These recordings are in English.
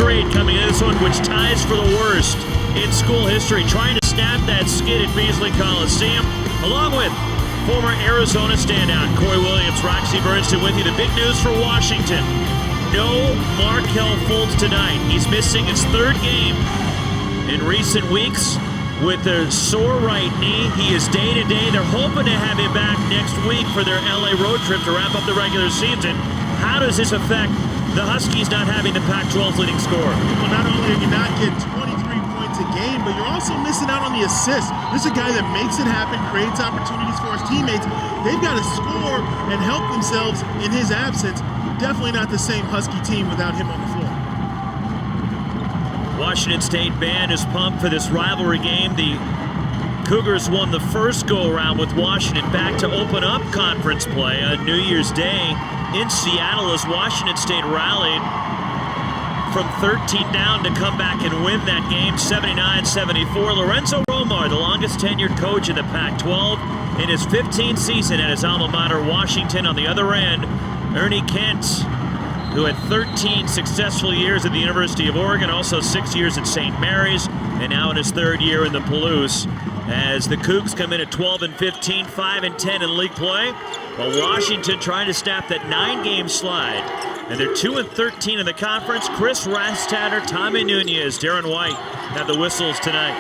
straight coming in this one, which ties for the worst in school history. Trying to snap that skid at Beasley Coliseum, along with former Arizona standout Corey Williams. Roxy Bernstein with you. The big news for Washington: no Markelle Fultz tonight. He's missing his third game in recent weeks with a sore right knee. He is day-to-day. They're hoping to have him back next week for their LA road trip to wrap up the regular season. How does this affect the Huskies not having the Pac-12's leading scorer? Well, not only are you not getting 23 points a game, but you're also missing out on the assists. This is a guy that makes it happen, creates opportunities for his teammates. They've got to score and help themselves in his absence. Definitely not the same Husky team without him on the floor. Washington State band is pumped for this rivalry game. The Cougars won the first go-around with Washington back to open up conference play on New Year's Day in Seattle as Washington State rallied from 13 down to come back and win that game 79-74. Lorenzo Romar, the longest tenured coach in the Pac-12 in his 15th season at his alma mater, Washington. On the other end, Ernie Kent, who had 13 successful years at the University of Oregon, also 6 years at St. Mary's, and now in his third year in the Palouse. As the Cougs come in at 12-15, 5-10 in league play, while Washington trying to snap that 9-game slide. And they're 2-13 in the conference. Chris Rastatter, Tommy Nunez, Darren White have the whistles tonight.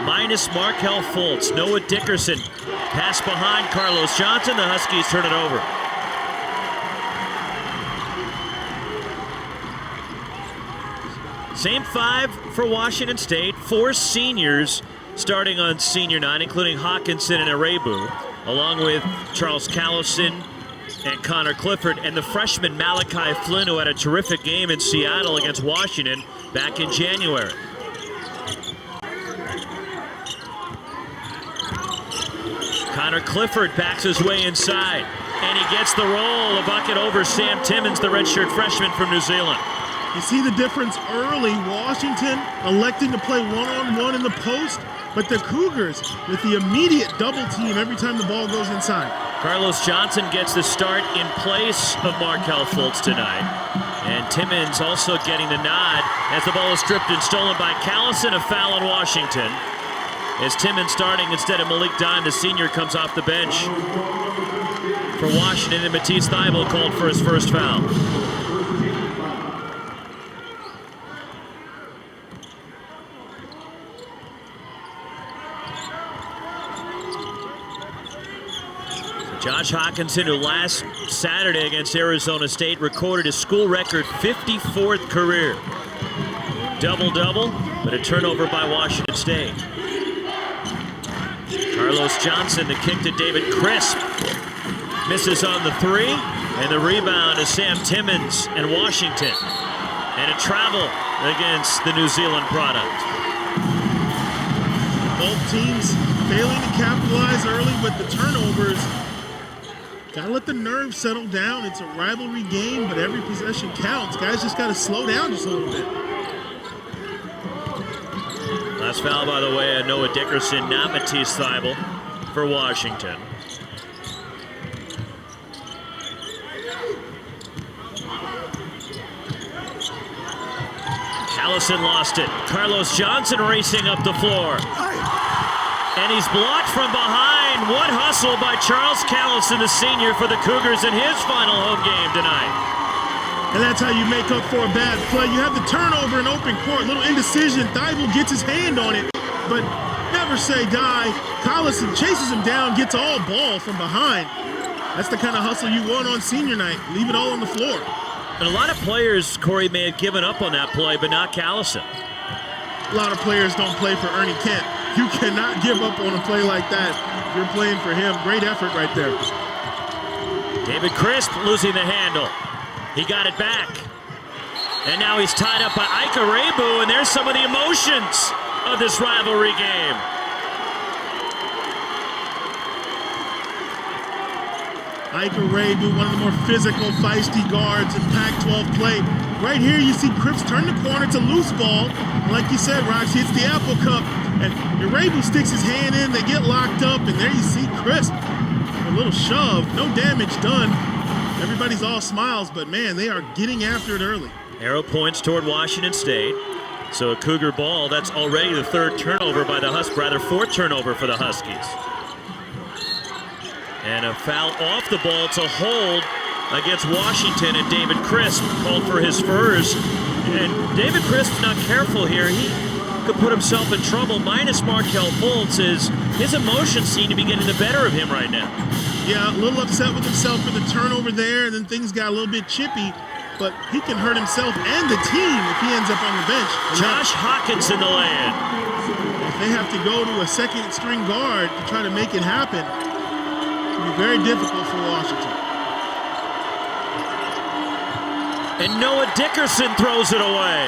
Minus Markelle Fultz, Noah Dickerson. Pass behind Carlos Johnson. The Huskies turn it over. Same five for Washington State. 4 seniors starting on senior night, including Hawkinson and Arebu, along with Charles Callison and Connor Clifford, and the freshman Malachi Flynn, who had a terrific game in Seattle against Washington back in January. Connor Clifford backs his way inside, and he gets the roll. A bucket over Sam Timmons, the redshirt freshman from New Zealand. You see the difference early. Washington electing to play one-on-one in the post, but the Cougars with the immediate double team every time the ball goes inside. Carlos Johnson gets the start in place of Markelle Fultz tonight. And Timmons also getting the nod as the ball is stripped and stolen by Callison. A foul on Washington. As Timmons starting instead of Malik Dime, the senior, comes off the bench for Washington, and Matisse Thybulle called for his first foul. Josh Hawkinson, who last Saturday against Arizona State recorded his school record 54th career double-double, but a turnover by Washington State. Carlos Johnson, the kick to David Crisp, misses on the 3, and the rebound is Sam Timmons and Washington, and a travel against the New Zealand product. Both teams failing to capitalize early with the turnovers. Gotta let the nerves settle down. It's a rivalry game, but every possession counts. Guys just gotta slow down just a little bit. Last foul, by the way, Noah Dickerson, not Matisse Thybulle for Washington. Callison lost it. Carlos Johnson racing up the floor. And he's blocked from behind. What hustle by Charles Callison, the senior, for the Cougars in his final home game tonight. And that's how you make up for a bad play. You have the turnover in open court, little indecision. Thybulle gets his hand on it, but never say die. Callison chases him down, gets all ball from behind. That's the kind of hustle you want on senior night. Leave it all on the floor. And a lot of players, Corey, may have given up on that play, but not Callison. A lot of players don't play for Ernie Kent. You cannot give up on a play like that if you're playing for him. Great effort right there. David Crisp losing the handle. He got it back. And now he's tied up by Ike Arebu, and there's some of the emotions of this rivalry game. Ike Arebu, one of the more physical, feisty guards in Pac-12 play. Right here, you see Cripps turn the corner. It's a loose ball. Like you said, Roxy, it's the Apple Cup. And Arebu sticks his hand in. They get locked up. And there you see Crisp. A little shove. No damage done. Everybody's all smiles. But, man, they are getting after it early. Arrow points toward Washington State. So a Cougar ball. That's already the third turnover by the Huskies, rather fourth turnover for the Huskies. And a foul off the ball. It's a hold against Washington, and David Crisp called for his first. And David Crisp's not careful here. He could put himself in trouble. Minus Markelle Fultz, his emotions seem to be getting the better of him right now. Yeah, a little upset with himself for the turnover there, and then things got a little bit chippy. But he can hurt himself and the team if he ends up on the bench. Josh Hawkins in the lane. If they have to go to a second string guard to try to make it happen, it'll be very difficult for Washington. And Noah Dickerson throws it away.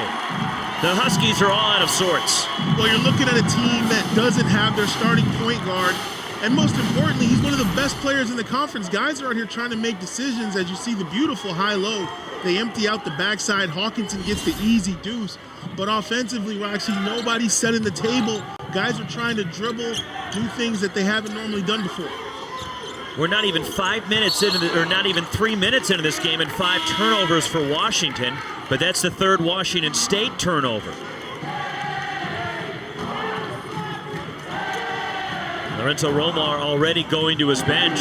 The Huskies are all out of sorts. Well, you're looking at a team that doesn't have their starting point guard. And most importantly, he's one of the best players in the conference. Guys are out here trying to make decisions. As you see the beautiful high-low, they empty out the backside. Hawkinson gets the easy deuce. But offensively, Roxy, nobody's setting the table. Guys are trying to dribble, do things that they haven't normally done before. We're not even 5 minutes into or not even 3 minutes into this game, and 5 turnovers for Washington. But that's the third Washington State turnover. Lorenzo Romar already going to his bench.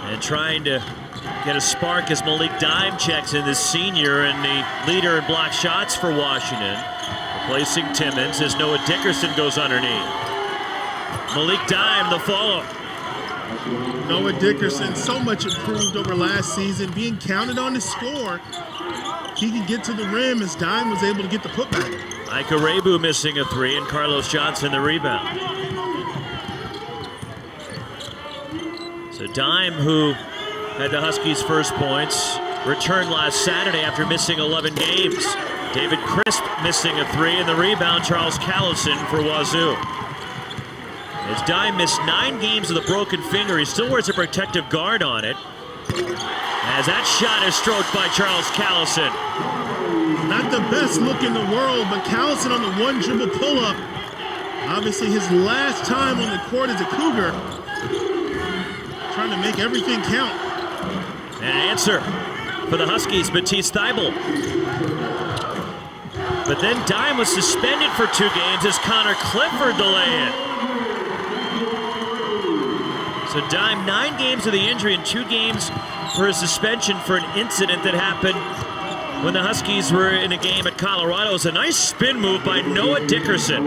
And trying to get a spark as Malik Dime checks in, this senior and the leader in block shots for Washington. Replacing Timmons as Noah Dickerson goes underneath. Malik Dime, the follow. Noah Dickerson, so much improved over last season, being counted on to score. He can get to the rim as Dime was able to get the putback. Ika Rebu missing a three, and Carlos Johnson the rebound. So Dime, who had the Huskies' first points, returned last Saturday after missing 11 games. David Crisp missing a three, and the rebound, Charles Callison for Wazoo. As Dime missed 9 games with a broken finger, he still wears a protective guard on it. As that shot is stroked by Charles Callison. Not the best look in the world, but Callison on the one dribble pull-up. Obviously his last time on the court as a Cougar. Trying to make everything count. An answer for the Huskies, Matisse Thybulle. But then Dime was suspended for 2 games as Connor Clifford delayed it. So Dime, 9 games of the injury and 2 games for a suspension for an incident that happened when the Huskies were in a game at Colorado. It was a nice spin move by Noah Dickerson.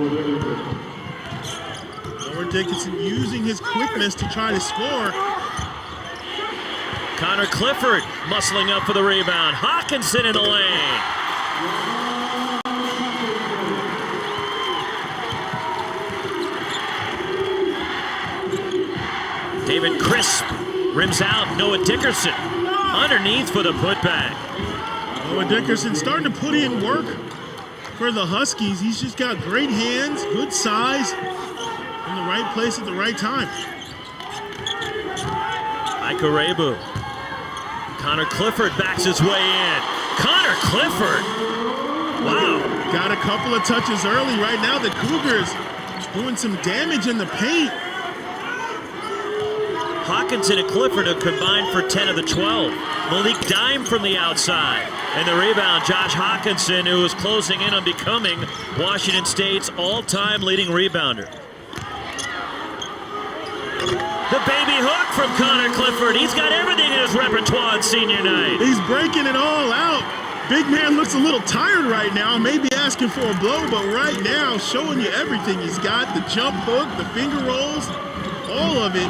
Noah Dickerson using his quickness to try to score. Connor Clifford muscling up for the rebound. Hawkinson in the lane. David Crisp rims out. Noah Dickerson underneath for the putback. Noah Dickerson starting to put in work for the Huskies. He's just got great hands, good size, in the right place at the right time. Ika Rebu. Connor Clifford backs his way in. Connor Clifford! Wow. Got a couple of touches early. Right now the Cougars doing some damage in the paint. Hawkinson and Clifford have combined for 10 of the 12. Malik Dime from the outside. And the rebound, Josh Hawkinson, who is closing in on becoming Washington State's all-time leading rebounder. The baby hook from Connor Clifford. He's got everything in his repertoire on senior night. He's breaking it all out. Big man looks a little tired right now, maybe asking for a blow, but right now showing you everything he's got. The jump hook, the finger rolls, all of it.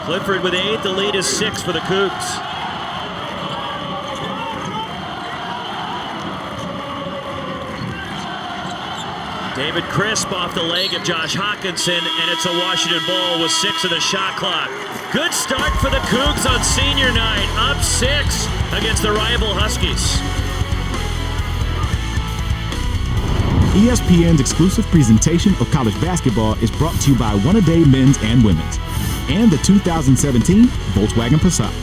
Clifford with 8, the lead is 6 for the Cougs. David Crisp off the leg of Josh Hawkinson, and it's a Washington ball with 6 of the shot clock. Good start for the Cougs on senior night, up 6 against the rival Huskies. ESPN's exclusive presentation of college basketball is brought to you by One-A-Day Men's and Women's and the 2017 Volkswagen Passat.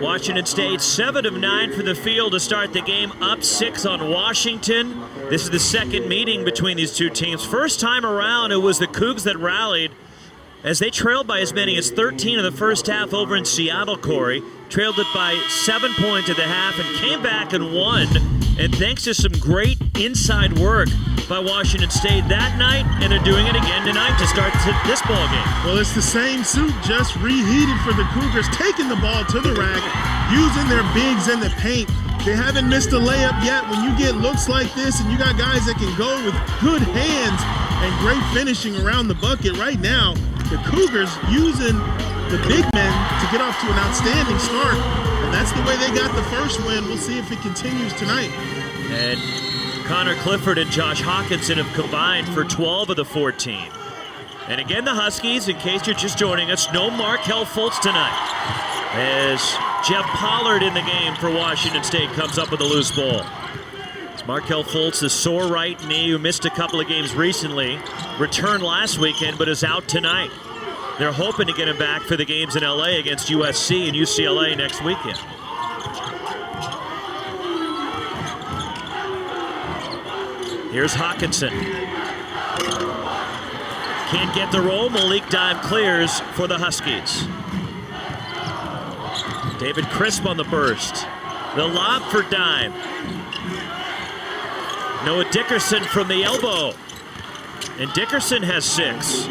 Washington State 7 of 9 for the field to start the game, up 6 on Washington. This is the second meeting between these two teams. First time around, it was the Cougs that rallied as they trailed by as many as 13 in the first half over in Seattle, Corey. Trailed it by 7 points at the half and came back and won. And thanks to some great inside work by Washington State that night, and they're doing it again tonight to start this ball game. Well, it's the same suit, just reheated for the Cougars, taking the ball to the rack, using their bigs in the paint. They haven't missed a layup yet. When you get looks like this and you got guys that can go with good hands and great finishing around the bucket right now, the Cougars using the big men to get off to an outstanding start. And that's the way they got the first win. We'll see if it continues tonight. And Connor Clifford and Josh Hawkinson have combined for 12 of the 14. And again, the Huskies, in case you're just joining us, no Markelle Fultz tonight. As Jeff Pollard in the game for Washington State comes up with a loose ball. It's Markelle Fultz, the sore right knee who missed a couple of games recently, returned last weekend but is out tonight. They're hoping to get him back for the games in LA against USC and UCLA next weekend. Here's Hawkinson. Can't get the roll. Malik Dime clears for the Huskies. David Crisp on the burst. The lob for Dime. Noah Dickerson from the elbow. And Dickerson has 6.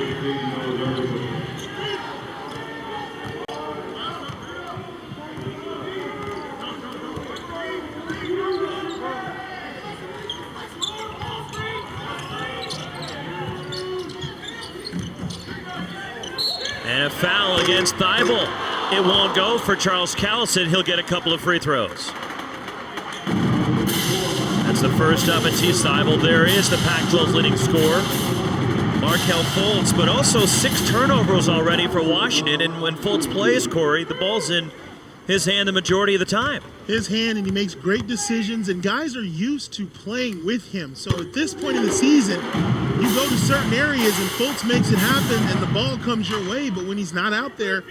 And a foul against Thibault. It won't go for Charles Callison. He'll get a couple of free throws. That's the first of Matisse Thibault. There is the Pac-12's leading scorer, Markelle Fultz, but also 6 turnovers already for Washington. And when Fultz plays, Corey, the ball's in his hand the majority of the time. His hand, and he makes great decisions, and guys are used to playing with him. So at this point in the season, you go to certain areas and Fultz makes it happen and the ball comes your way, but when he's not out there,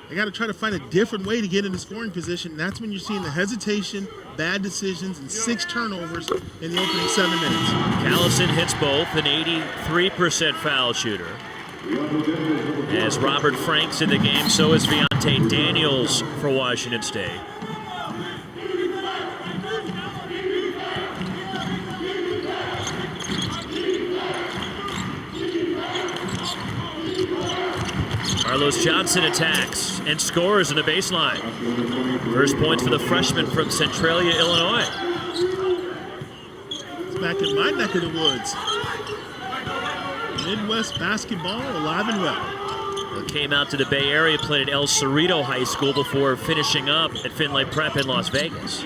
they got to try to find a different way to get into scoring position. And that's when you're seeing the hesitation, bad decisions, and 6 turnovers in the opening 7 minutes. Callison hits both, an 83% foul shooter. As Robert Frank's in the game, so is Viante Daniels for Washington State. Carlos Johnson attacks and scores in the baseline. First points for the freshman from Centralia, Illinois. It's back in my neck of the woods. Midwest basketball alive and well. He came out to the Bay Area, played at El Cerrito High School before finishing up at Finlay Prep in Las Vegas.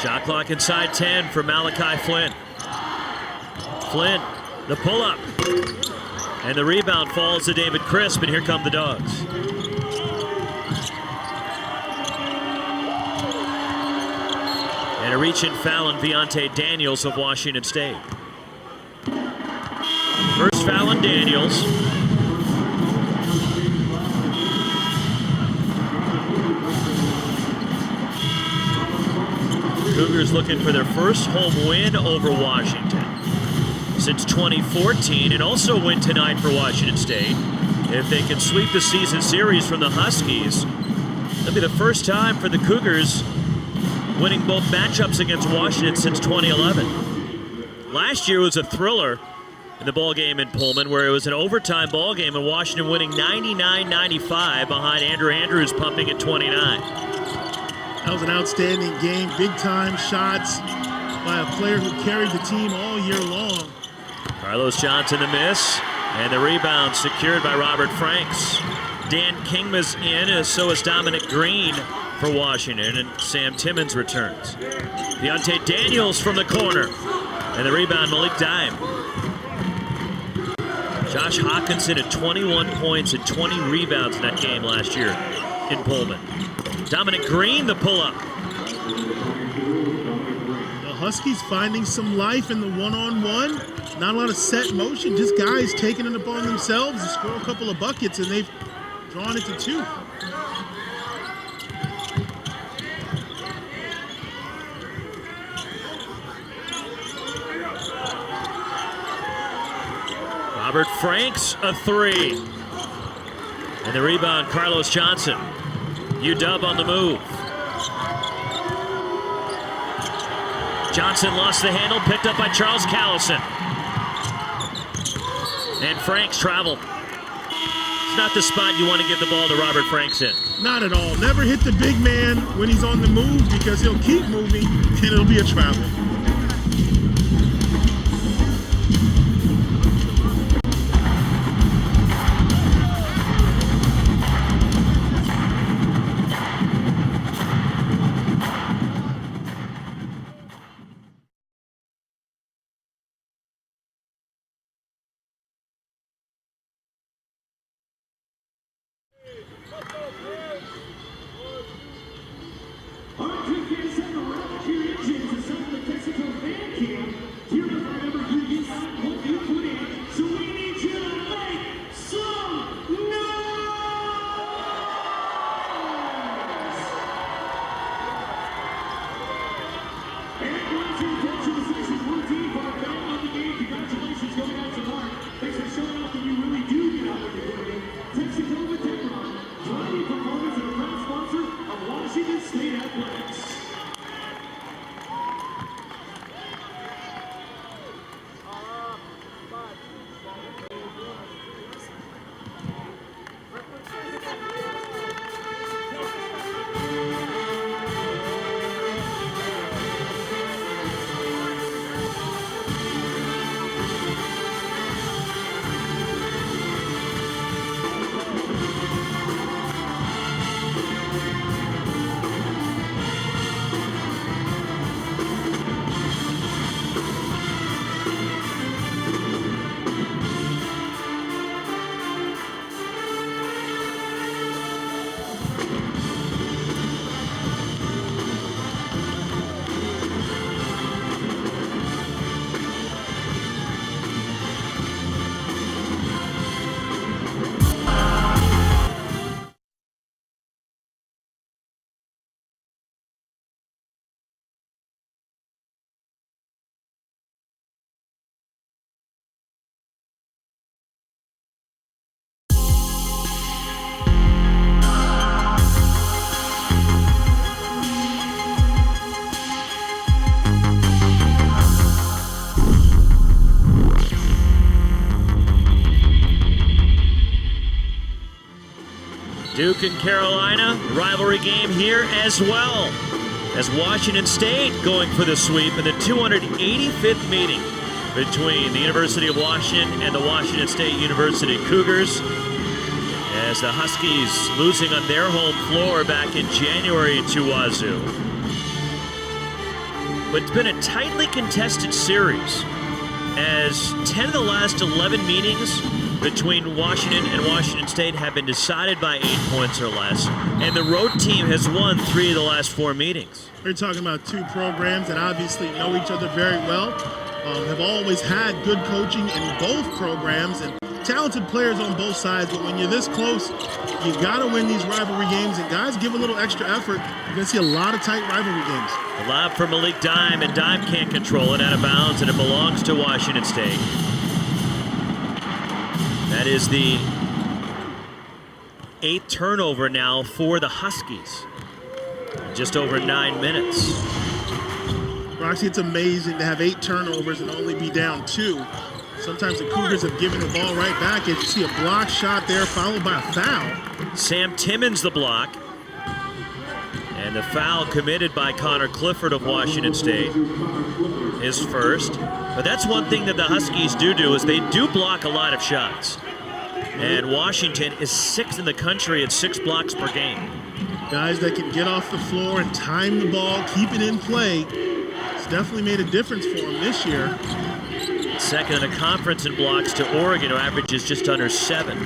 Shot clock inside 10 for Malachi Flynn. Flynn, the pull-up. And the rebound falls to David Crisp, and here come the Dogs. And a reach-in foul on Viante Daniels of Washington State. First foul on Daniels. Cougars looking for their first home win over Washington since 2014, and also win tonight for Washington State. If they can sweep the season series from the Huskies, it'll be the first time for the Cougars winning both matchups against Washington since 2011. Last year was a thriller in the ball game in Pullman, where it was an overtime ball game and Washington winning 99-95 behind Andrew Andrews pumping at 29. That was an outstanding game. Big-time shots by a player who carried the team all year long. Carlos Johnson the miss, and the rebound secured by Robert Franks. Dan Kingma's in, so is Dominic Green for Washington, and Sam Timmons returns. Deontay Daniels from the corner, and the rebound Malik Dime. Josh Hawkinson at 21 points and 20 rebounds in that game last year in Pullman. Dominic Green the pull-up. The Huskies finding some life in the one-on-one. Not a lot of set motion, just guys taking it upon themselves to score a couple of buckets, and they've drawn it to 2. Robert Franks, a 3. And the rebound, Carlos Johnson. UW on the move. Johnson lost the handle, picked up by Charles Callison. And Franks traveled. It's not the spot you want to give the ball to Robert Franks in. Not at all. Never hit the big man when he's on the move, because he'll keep moving and it'll be a travel. Duke and Carolina, rivalry game here as well, as Washington State going for the sweep in the 285th meeting between the University of Washington and the Washington State University Cougars, as the Huskies losing on their home floor back in January to Wazoo. But it's been a tightly contested series, as 10 of the last 11 meetings between Washington and Washington State have been decided by 8 points or less, and the road team has won 3 of the last 4 meetings. We're talking about 2 programs that obviously know each other very well, have always had good coaching in both programs, and talented players on both sides, but when you're this close, you got to win these rivalry games, and guys give a little extra effort. You're going to see a lot of tight rivalry games. A lob for Malik Dime, and Dime can't control it out of bounds, and it belongs to Washington State. That is the 8th turnover now for the Huskies. Just over 9 minutes. Roxy, it's amazing to have 8 turnovers and only be down 2. Sometimes the Cougars have given the ball right back. As you see a block shot there followed by a foul. Sam Timmons the block. And the foul committed by Connor Clifford of Washington State. His first. But that's one thing that the Huskies do is they do block a lot of shots. And Washington is 6th in the country at 6 blocks per game. Guys that can get off the floor and time the ball, keep it in play. It's definitely made a difference for them this year. Second in the conference in blocks to Oregon, who averages just under 7.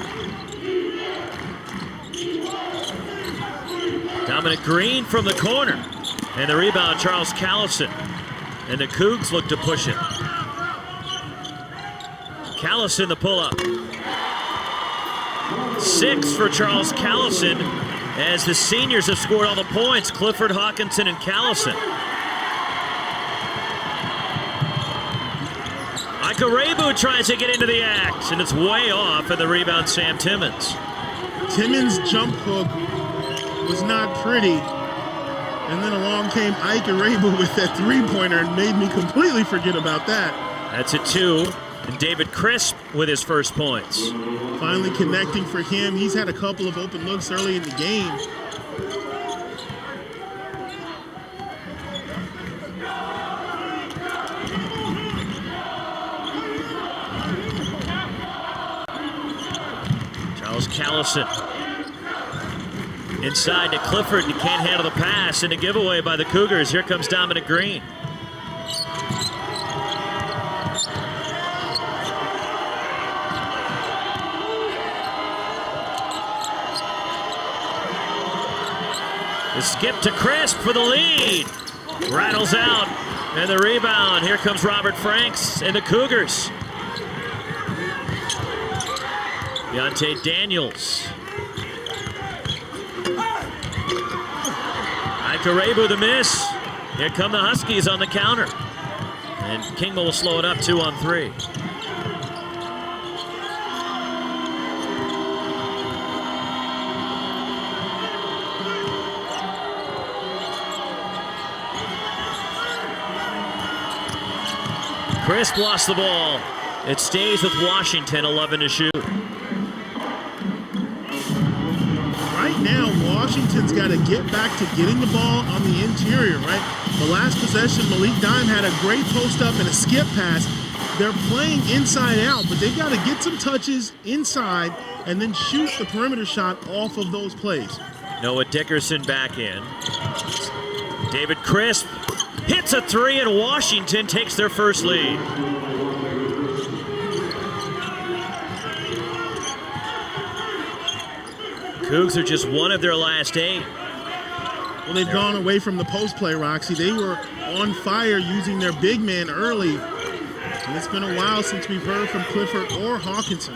Dominic Green from the corner. And the rebound, Charles Callison. And the Cougs look to push it. Callison the pull-up. 6 for Charles Callison as the seniors have scored all the points. Clifford, Hawkinson, and Callison. Ikarebu tries to get into the act, and it's way off, and the rebound, Sam Timmons. Timmons' jump hook was not pretty. And then along came Ikarebu with that three-pointer and made me completely forget about that. That's a 2. And David Crisp with his first points. Finally connecting for him. He's had a couple of open looks early in the game. Charles Callison. Inside to Clifford. He can't handle the pass, and a giveaway by the Cougars. Here comes Dominic Green. The skip to Crisp for the lead. Rattles out. And the rebound. Here comes Robert Franks and the Cougars. Deontay Daniels. Ikarebu the miss. Here come the Huskies on the counter. And Kingma will slow it up 2-on-3. Crisp lost the ball. It stays with Washington, 11 to shoot. Right now, Washington's got to get back to getting the ball on the interior, right? The last possession, Malik Dime had a great post up and a skip pass. They're playing inside out, but they've got to get some touches inside and then shoot the perimeter shot off of those plays. Noah Dickerson back in. David Crisp hits a 3, and Washington takes their first lead. Cougs are just one of their last 8. Well, they've gone away from the post play, Roxy. They were on fire using their big man early. And it's been a while since we've heard from Clifford or Hawkinson.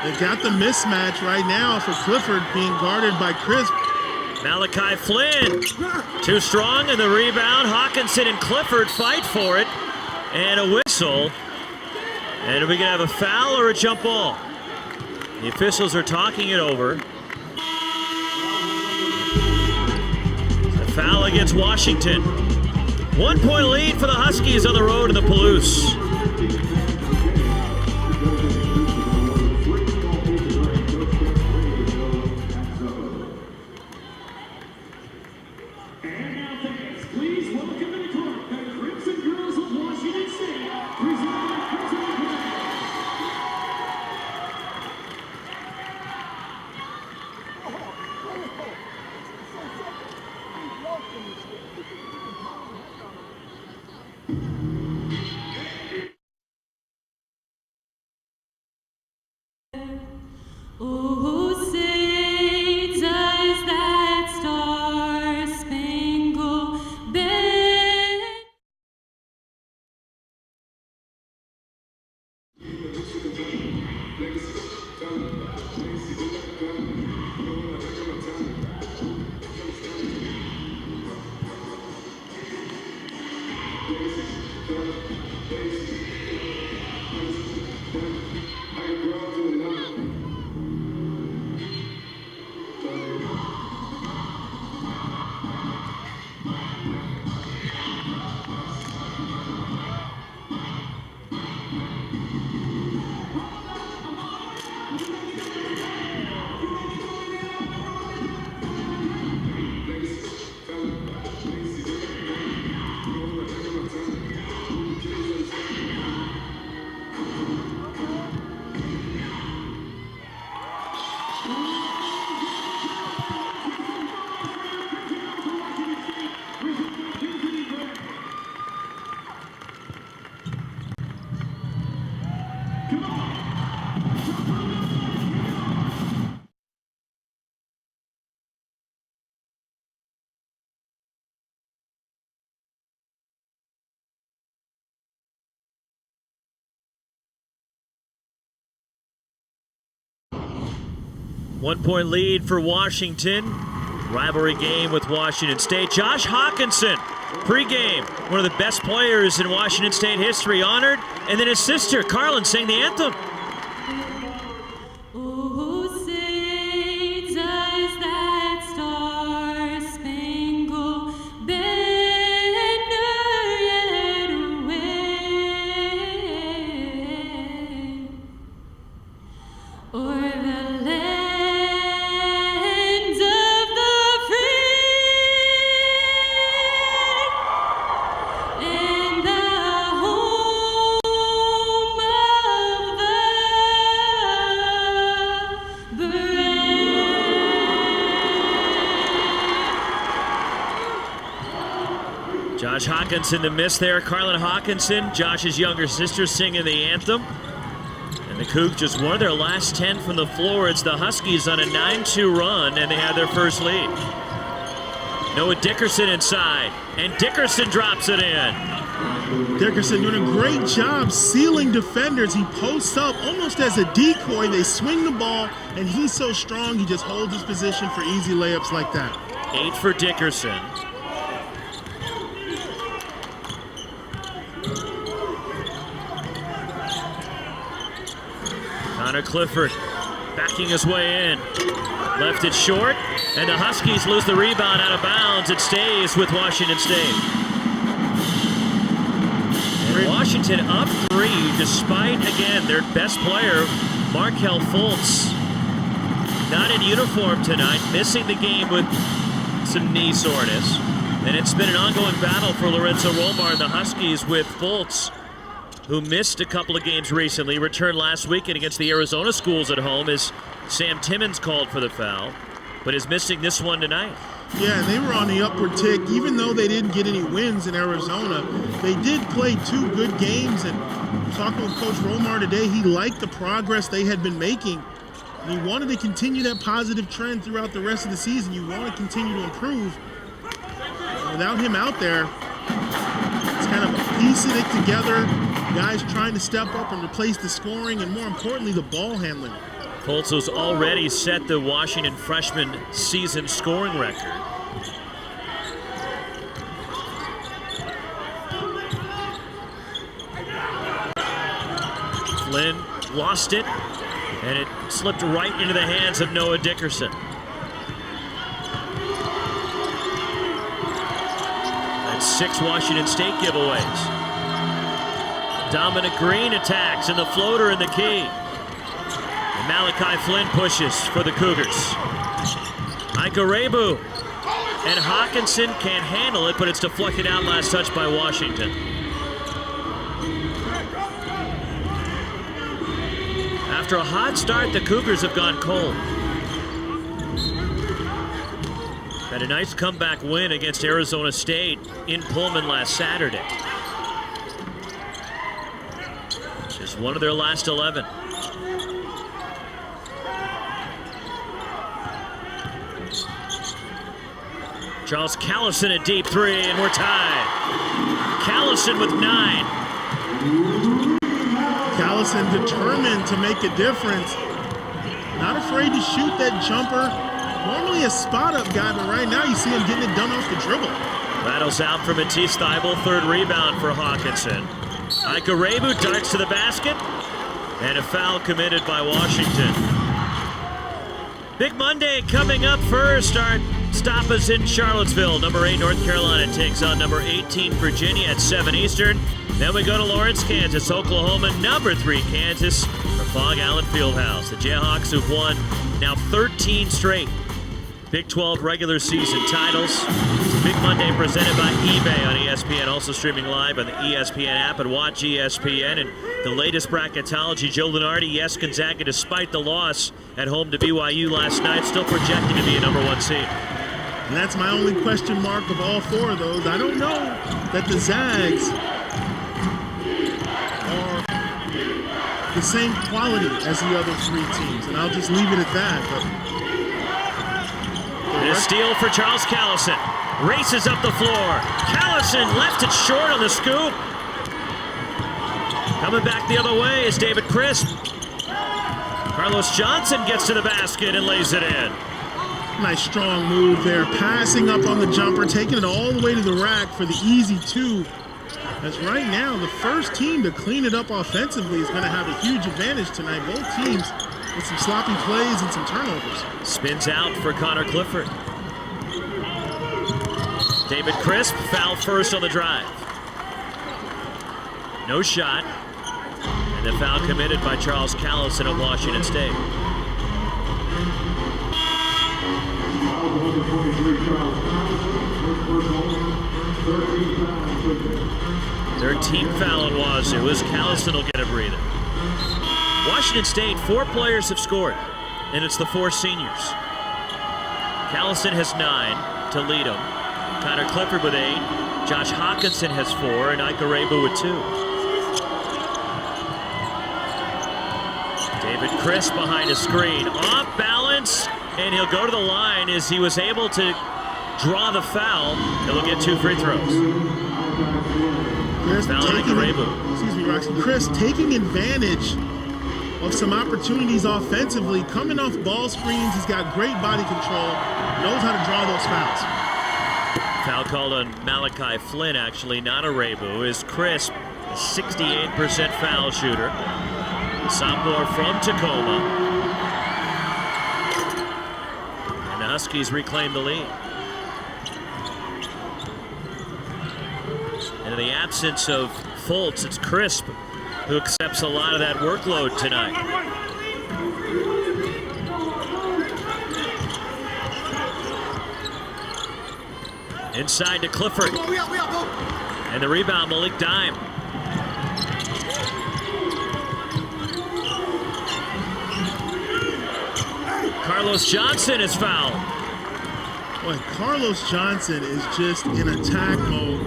They've got the mismatch right now for Clifford being guarded by Crisp. Malachi Flynn, too strong, and the rebound. Hawkinson and Clifford fight for it, and a whistle. And are we going to have a foul or a jump ball? The officials are talking it over. A foul against Washington. 1-point lead for the Huskies on the road to the Palouse. 1-point lead for Washington. Rivalry game with Washington State. Josh Hawkinson, pregame, one of the best players in Washington State history, honored. And then his sister, Carlin, sang the anthem. Josh Hawkinson, the miss there. Carlin Hawkinson, Josh's younger sister, singing the anthem. And the Cougs just won their last 10 from the floor. It's the Huskies on a 9-2 run, and they have their first lead. Noah Dickerson inside, and Dickerson drops it in. Dickerson doing a great job sealing defenders. He posts up almost as a decoy. They swing the ball, and he's so strong, he just holds his position for easy layups like that. 8 for Dickerson. Connor Clifford backing his way in. Left it short, and the Huskies lose the rebound out of bounds. It stays with Washington State. And Washington up 3 despite, again, their best player, Markelle Fultz, not in uniform tonight, missing the game with some knee soreness. And it's been an ongoing battle for Lorenzo Romar and the Huskies with Fultz, who missed a couple of games recently, returned last weekend against the Arizona Schools at home as Sam Timmons called for the foul, but is missing this one tonight. Yeah, they were on the upward tick. Even though they didn't get any wins in Arizona, they did play 2 good games. And talking with Coach Romar today, he liked the progress they had been making. And he wanted to continue that positive trend throughout the rest of the season. You want to continue to improve. Without him out there, it's kind of piecing it together. Guys trying to step up and replace the scoring and, more importantly, the ball handling. Fultz has already set the Washington freshman season scoring record. Flynn lost it, and it slipped right into the hands of Noah Dickerson. That's 6 Washington State giveaways. Dominic Green attacks, and the floater in the key. And Malachi Flynn pushes for the Cougars. Ikarebu and Hawkinson can't handle it, but it's deflected out, last touch by Washington. After a hot start, the Cougars have gone cold. Had a nice comeback win against Arizona State in Pullman last Saturday. Just one of their last 11. Charles Callison, a deep 3, and we're tied. Callison with 9. Callison determined to make a difference. Not afraid to shoot that jumper. Normally a spot-up guy, but right now you see him getting it done off the dribble. Rattles out for Matisse Thybulle, 3rd rebound for Hawkinson. Ikarebu darts to the basket, and a foul committed by Washington. Big Monday coming up first. Our stop is in Charlottesville. Number 8 North Carolina takes on number 18 Virginia at 7 Eastern. Then we go to Lawrence, Kansas. Oklahoma, number 3 Kansas for Fog Allen Fieldhouse. The Jayhawks who've won now 13 straight Big 12 regular season titles. Big Monday presented by eBay on ESPN, also streaming live on the ESPN app and Watch ESPN. And the latest bracketology, Joe Lunardi, yes, Gonzaga, despite the loss at home to BYU last night, still projected to be a number 1 seed. And that's my only question mark of all 4 of those. I don't know that the Zags are the same quality as the other 3 teams, and I'll just leave it at that. But and a steal for Charles Callison. Races up the floor. Callison left it short on the scoop. Coming back the other way is David Crisp. Carlos Johnson gets to the basket and lays it in. Nice strong move there. Passing up on the jumper, taking it all the way to the rack for the easy two. As right now, the first team to clean it up offensively is going to have a huge advantage tonight. Both teams with some sloppy plays and some turnovers. Spins out for Connor Clifford. David Crisp foul first on the drive. No shot. And the foul committed by Charles Callison of Washington State. Third team foul on Wazoo as Callison will get a breather. Washington State, 4 players have scored, and it's the 4 seniors. Callison has 9 to lead them. Connor Clifford with 8. Josh Hawkinson has 4, and Ike Arebu with 2. David Crisp behind a screen, off balance, and he'll go to the line as he was able to draw the foul. He'll get 2 free throws. Chris taking advantage of some opportunities offensively, coming off ball screens. He's got great body control, knows how to draw those fouls. Foul called on Malachi Flynn, actually, not Arebu, is Crisp, a 68% foul shooter. Sophomore from Tacoma. And the Huskies reclaim the lead. And in the absence of Fultz, it's Crisp who accepts a lot of that workload tonight. Inside to Clifford. And the rebound, Malik Dime. Carlos Johnson is fouled. Boy, Carlos Johnson is just in attack mode.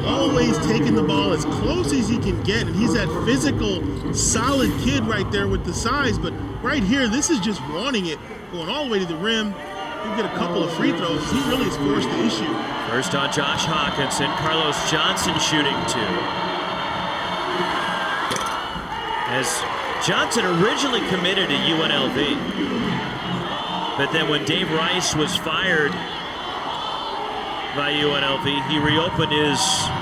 Always taking the ball as close as he can get, and he's that physical, solid kid right there with the size. But right here, this is just wanting it, going all the way to the rim. He'll get a couple of free throws. He really has forced the issue. First on Josh Hawkinson, Carlos Johnson shooting 2. As Johnson originally committed to UNLV, but then when Dave Rice was fired by UNLV, he reopened his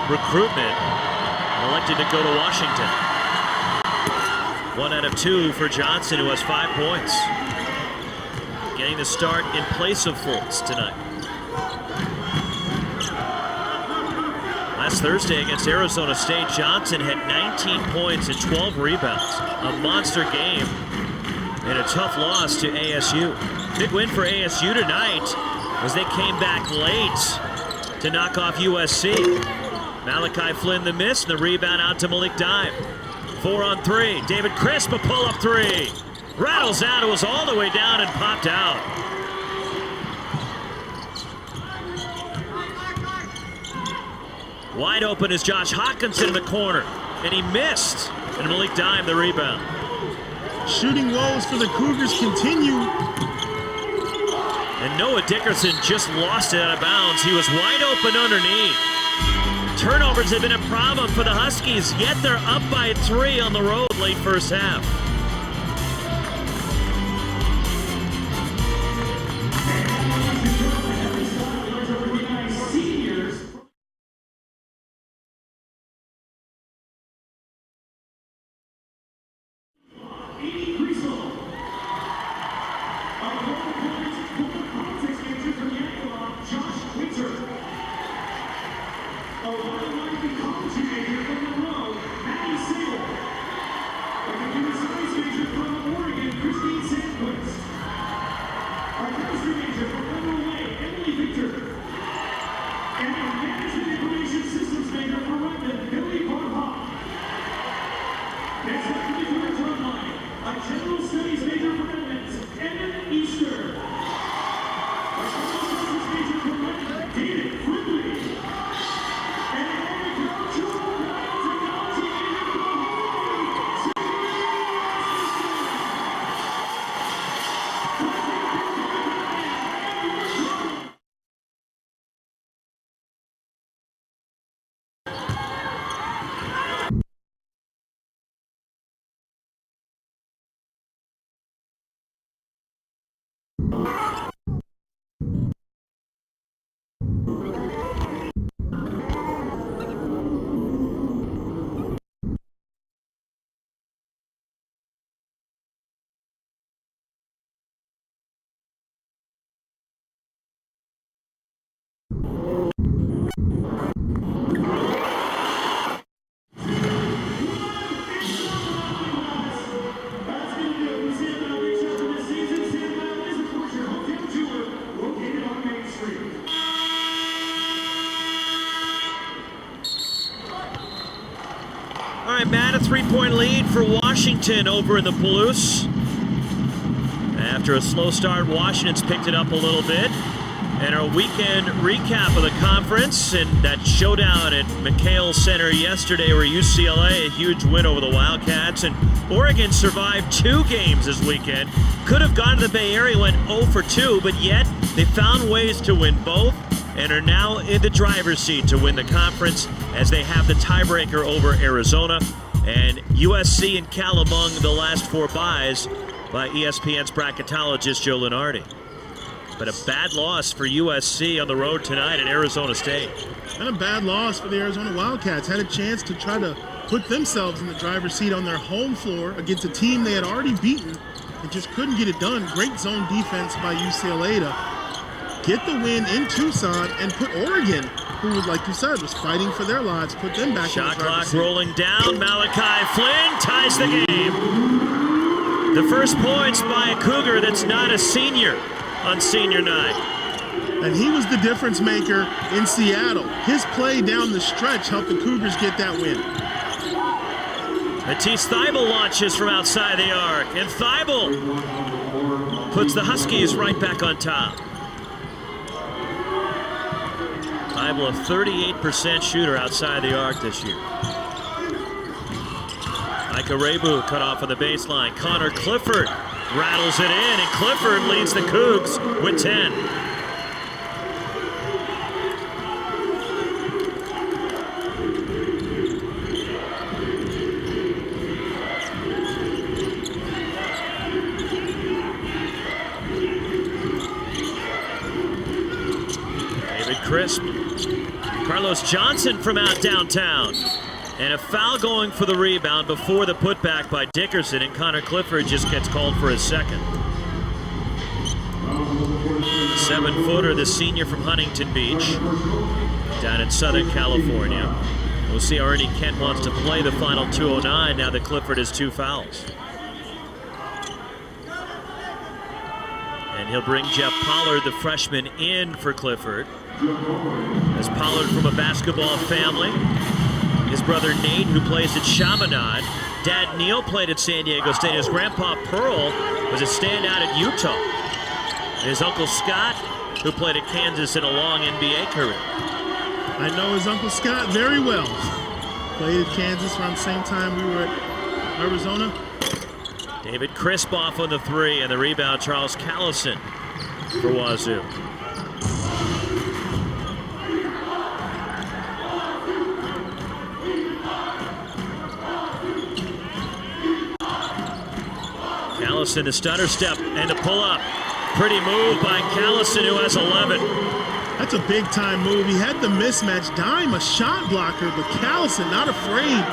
recruitment and elected to go to Washington. 1 out of 2 for Johnson, who has 5 points. Getting the start in place of Fultz tonight. Last Thursday against Arizona State, Johnson had 19 points and 12 rebounds. A monster game and a tough loss to ASU. Big win for ASU tonight as they came back late to knock off USC. Malachi Flynn the miss, and the rebound out to Malik Dime. 4 on 3. David Crisp, a pull-up 3. Rattles out, it was all the way down and popped out. Wide open is Josh Hawkinson in the corner, and he missed. And Malik Dime the rebound. Shooting woes for the Cougars continue. And Noah Dickerson just lost it out of bounds. He was wide open underneath. Turnovers have been a problem for the Huskies, yet they're up by 3 on the road late first half. All right, Matt, a 3-point lead for Washington over in the Palouse. After a slow start, Washington's picked it up a little bit. And our weekend recap of the conference and that showdown at McHale Center yesterday where UCLA, a huge win over the Wildcats, and Oregon survived 2 games this weekend. Could have gone to the Bay Area, went 0 for 2, but yet they found ways to win both and are now in the driver's seat to win the conference as they have the tiebreaker over Arizona. And USC and Cal among the last 4 byes by ESPN's bracketologist Joe Lunardi. But a bad loss for USC on the road tonight at Arizona State. And a bad loss for the Arizona Wildcats. Had a chance to try to put themselves in the driver's seat on their home floor against a team they had already beaten and just couldn't get it done. Great zone defense by UCLA to get the win in Tucson and put Oregon, who, like you said, was fighting for their lives, put them back in the driver's seat. Shot clock rolling down. Malachi Flynn ties the game. The first points by a Cougar that's not a senior on senior night. And he was the difference maker in Seattle. His play down the stretch helped the Cougars get that win. Matisse Thybulle launches from outside the arc, and Thybulle puts the Huskies right back on top. Thybulle, a 38% shooter outside the arc this year. Micah Rebu cut off on the baseline. Connor Clifford rattles it in, and Clifford leads the Cougs with 10. David Crisp. Carlos Johnson from out downtown. And a foul going for the rebound before the putback by Dickerson, and Connor Clifford just gets called for his second. 7-footer, the senior from Huntington Beach, down in Southern California. We'll see how Ernie Kent wants to play the final 2:09 now that Clifford has 2 fouls. And he'll bring Jeff Pollard, the freshman, in for Clifford. As Pollard from a basketball family. His brother Nate, who plays at Chaminade. Dad Neil played at San Diego State. His grandpa Pearl was a standout at Utah. And his uncle Scott, who played at Kansas in a long NBA career. I know his uncle Scott very well. Played at Kansas around the same time we were at Arizona. David Crisp off on the 3, and the rebound Charles Callison for Wazoo. Callison, a stutter step and a pull-up. Pretty move by Callison, who has 11. That's a big-time move. He had the mismatch. Dime, a shot blocker, but Callison not afraid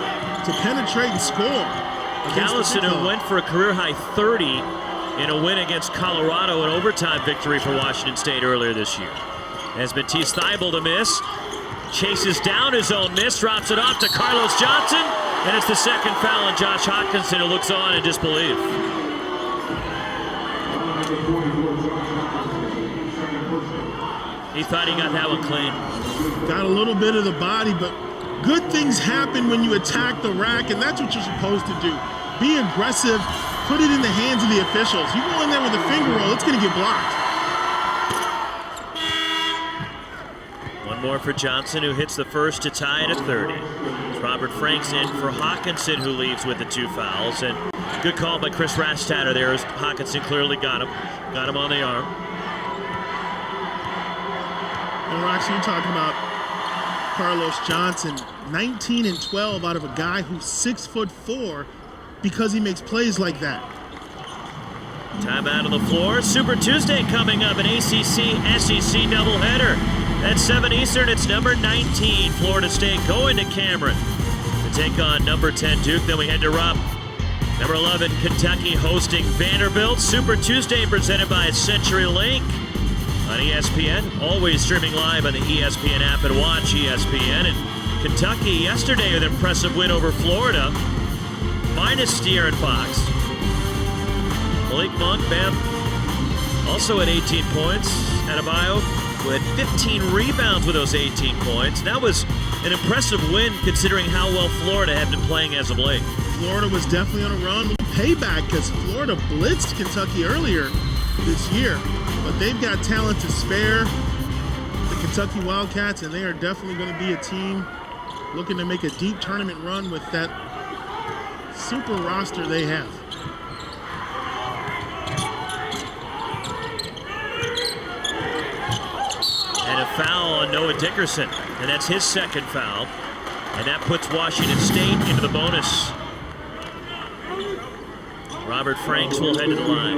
to penetrate and score. Callison, who went for a career-high 30 in a win against Colorado, an overtime victory for Washington State earlier this year. As Matisse Thybulle to miss, chases down his own miss, drops it off to Carlos Johnson, and it's the second foul on Josh Hawkinson, who looks on in disbelief. He thought he got that one clean. Got a little bit of the body, but good things happen when you attack the rack, and that's what you're supposed to do. Be aggressive, put it in the hands of the officials. You go in there with a finger roll, it's going to get blocked. One more for Johnson, who hits the first to tie it at 30. It's Robert Franks in for Hawkinson, who leaves with the 2 fouls. And good call by Chris Rastatter there, as Hawkinson clearly got him on the arm. And Roxy, you're talking about Carlos Johnson, 19 and 12 out of a guy who's 6'4", because he makes plays like that. Timeout on the floor. Super Tuesday coming up, an ACC-SEC doubleheader. At 7 Eastern, it's number 19, Florida State, going to Cameron to take on number 10, Duke. Then we head to Rupp. Number 11, Kentucky hosting Vanderbilt. Super Tuesday presented by CenturyLink on ESPN. Always streaming live on the ESPN app and watch ESPN. And Kentucky yesterday with an impressive win over Florida, minus De'Aaron Fox. Malik Monk, Bam, also at 18 points. Adebayo, who had 15 rebounds with those 18 points. That was an impressive win considering how well Florida had been playing as of late. Florida was definitely on a run with payback because Florida blitzed Kentucky earlier this year. But they've got talent to spare, the Kentucky Wildcats, and they are definitely going to be a team looking to make a deep tournament run with that super roster they have. And a foul on Noah Dickerson, and that's his second foul. And that puts Washington State into the bonus. Robert Franks will head to the line.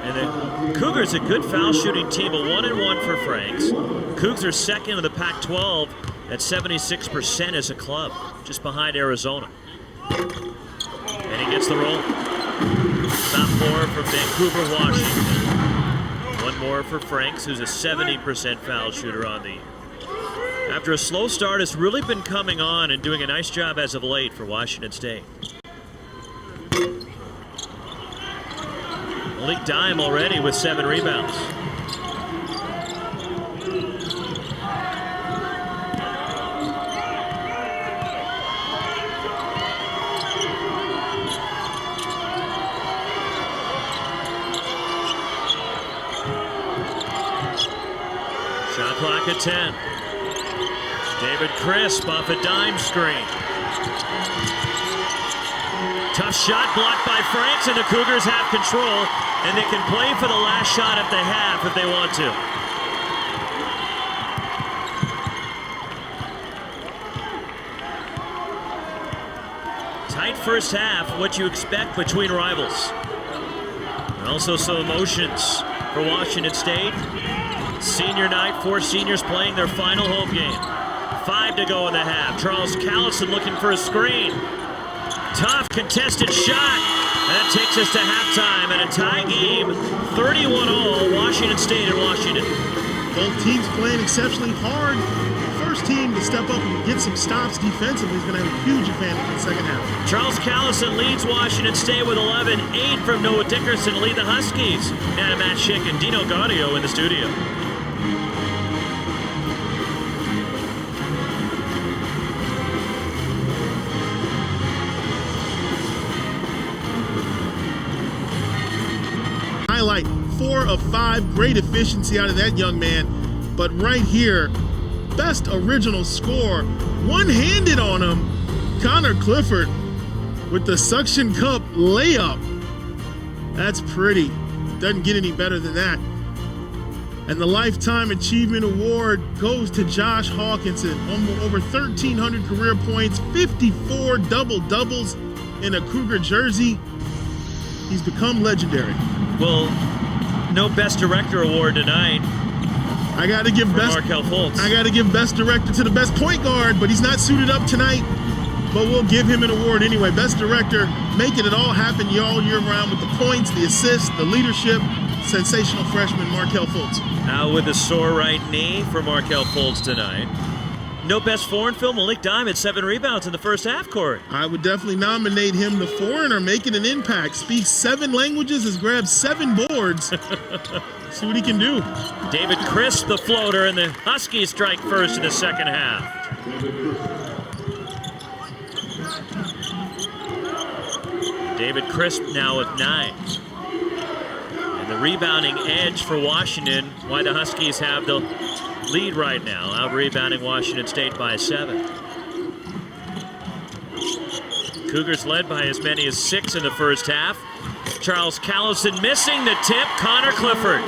And the Cougars, a good foul shooting team, a 1-1 for Franks. Cougs are second in the Pac-12 at 76% as a club, just behind Arizona. And he gets the roll. Top four from Vancouver, Washington. One more for Franks, who's a 70% foul shooter on the. After a slow start, has really been coming on and doing a nice job as of late for Washington State. Malik Dime already with 7 rebounds. Shot clock at 10. David Crisp off a dime screen. Tough shot blocked by Franks, and the Cougars have control, and they can play for the last shot at the half if they want to. Tight first half, what you expect between rivals. And also some emotions for Washington State. Senior night, 4 seniors playing their final home game. 5 to go in the half. Charles Callison looking for a screen. Tough contested shot. And that takes us to halftime and a tie game, 31-all, Washington State and Washington. Both teams playing exceptionally hard. First team to step up and get some stops defensively is going to have a huge advantage in the second half. Charles Callison leads Washington State with 11, 8 from Noah Dickerson to lead the Huskies. Now Matt Schick and Dino Gaudio in the studio. Highlight 4 of 5, great efficiency out of that young man. But right here, best original score, one-handed on him, Connor Clifford with the suction cup layup. That's pretty. Doesn't get any better than that. And the Lifetime Achievement Award goes to Josh Hawkinson. Over 1,300 career points, 54 double-doubles in a Cougar jersey. He's become legendary. Well, no Best Director award tonight. I got to give Markelle Fultz. I got to give Best Director to the best point guard, but he's not suited up tonight. But we'll give him an award anyway. Best Director, making it all happen all year round with the points, the assists, the leadership. Sensational freshman Markelle Fultz. Out with a sore right knee for Markelle Fultz tonight. No Best Foreign Film, Malik Dime had 7 rebounds in the first half, Corey. I would definitely nominate him the foreigner, making an impact. Speaks 7 languages, has grabbed 7 boards. See what he can do. David Crisp, the floater, and the Huskies strike first in the second half. David Crisp now with 9. And the rebounding edge for Washington, why the Huskies have the lead right now, out-rebounding Washington State by 7. Cougars led by as many as 6 in the first half. Charles Callison missing the tip. Connor Clifford.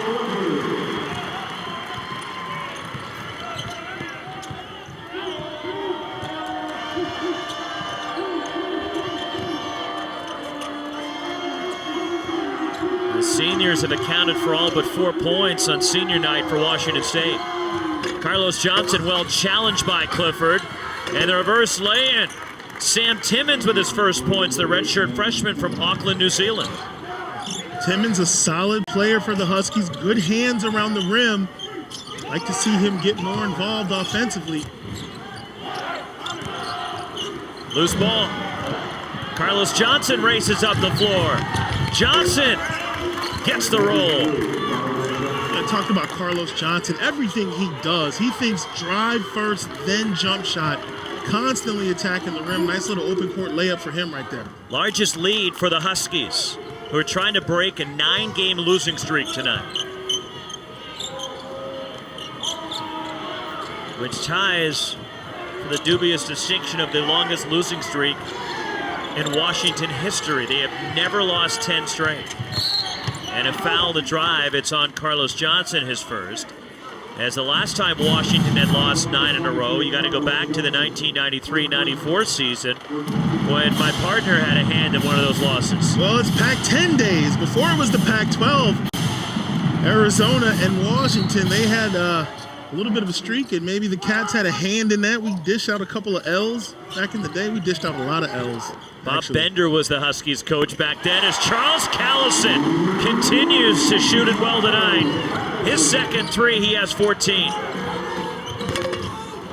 Cougars have accounted for all but 4 points on senior night for Washington State. Carlos Johnson well challenged by Clifford. And the reverse lay-in. Sam Timmons with his first points, the redshirt freshman from Auckland, New Zealand. Timmons a solid player for the Huskies. Good hands around the rim. Like to see him get more involved offensively. Loose ball. Carlos Johnson races up the floor. Johnson gets the roll. I talked about Carlos Johnson. Everything he does, he thinks drive first, then jump shot. Constantly attacking the rim. Nice little open court layup for him right there. Largest lead for the Huskies, who are trying to break a 9-game losing streak tonight. Which ties for the dubious distinction of the longest losing streak in Washington history. They have never lost 10 straight. And a foul to drive, it's on Carlos Johnson, his first. As the last time Washington had lost 9 in a row, you got to go back to the 1993-94 season when my partner had a hand in one of those losses. Well, it's Pac-10 days. Before it was the Pac-12. Arizona and Washington, they had a little bit of a streak, and maybe the Cats had a hand in that. We dished out a couple of L's. Back in the day, we dished out a lot of L's. Bob Bender was the Huskies coach back then as Charles Callison continues to shoot it well tonight. His second three, he has 14.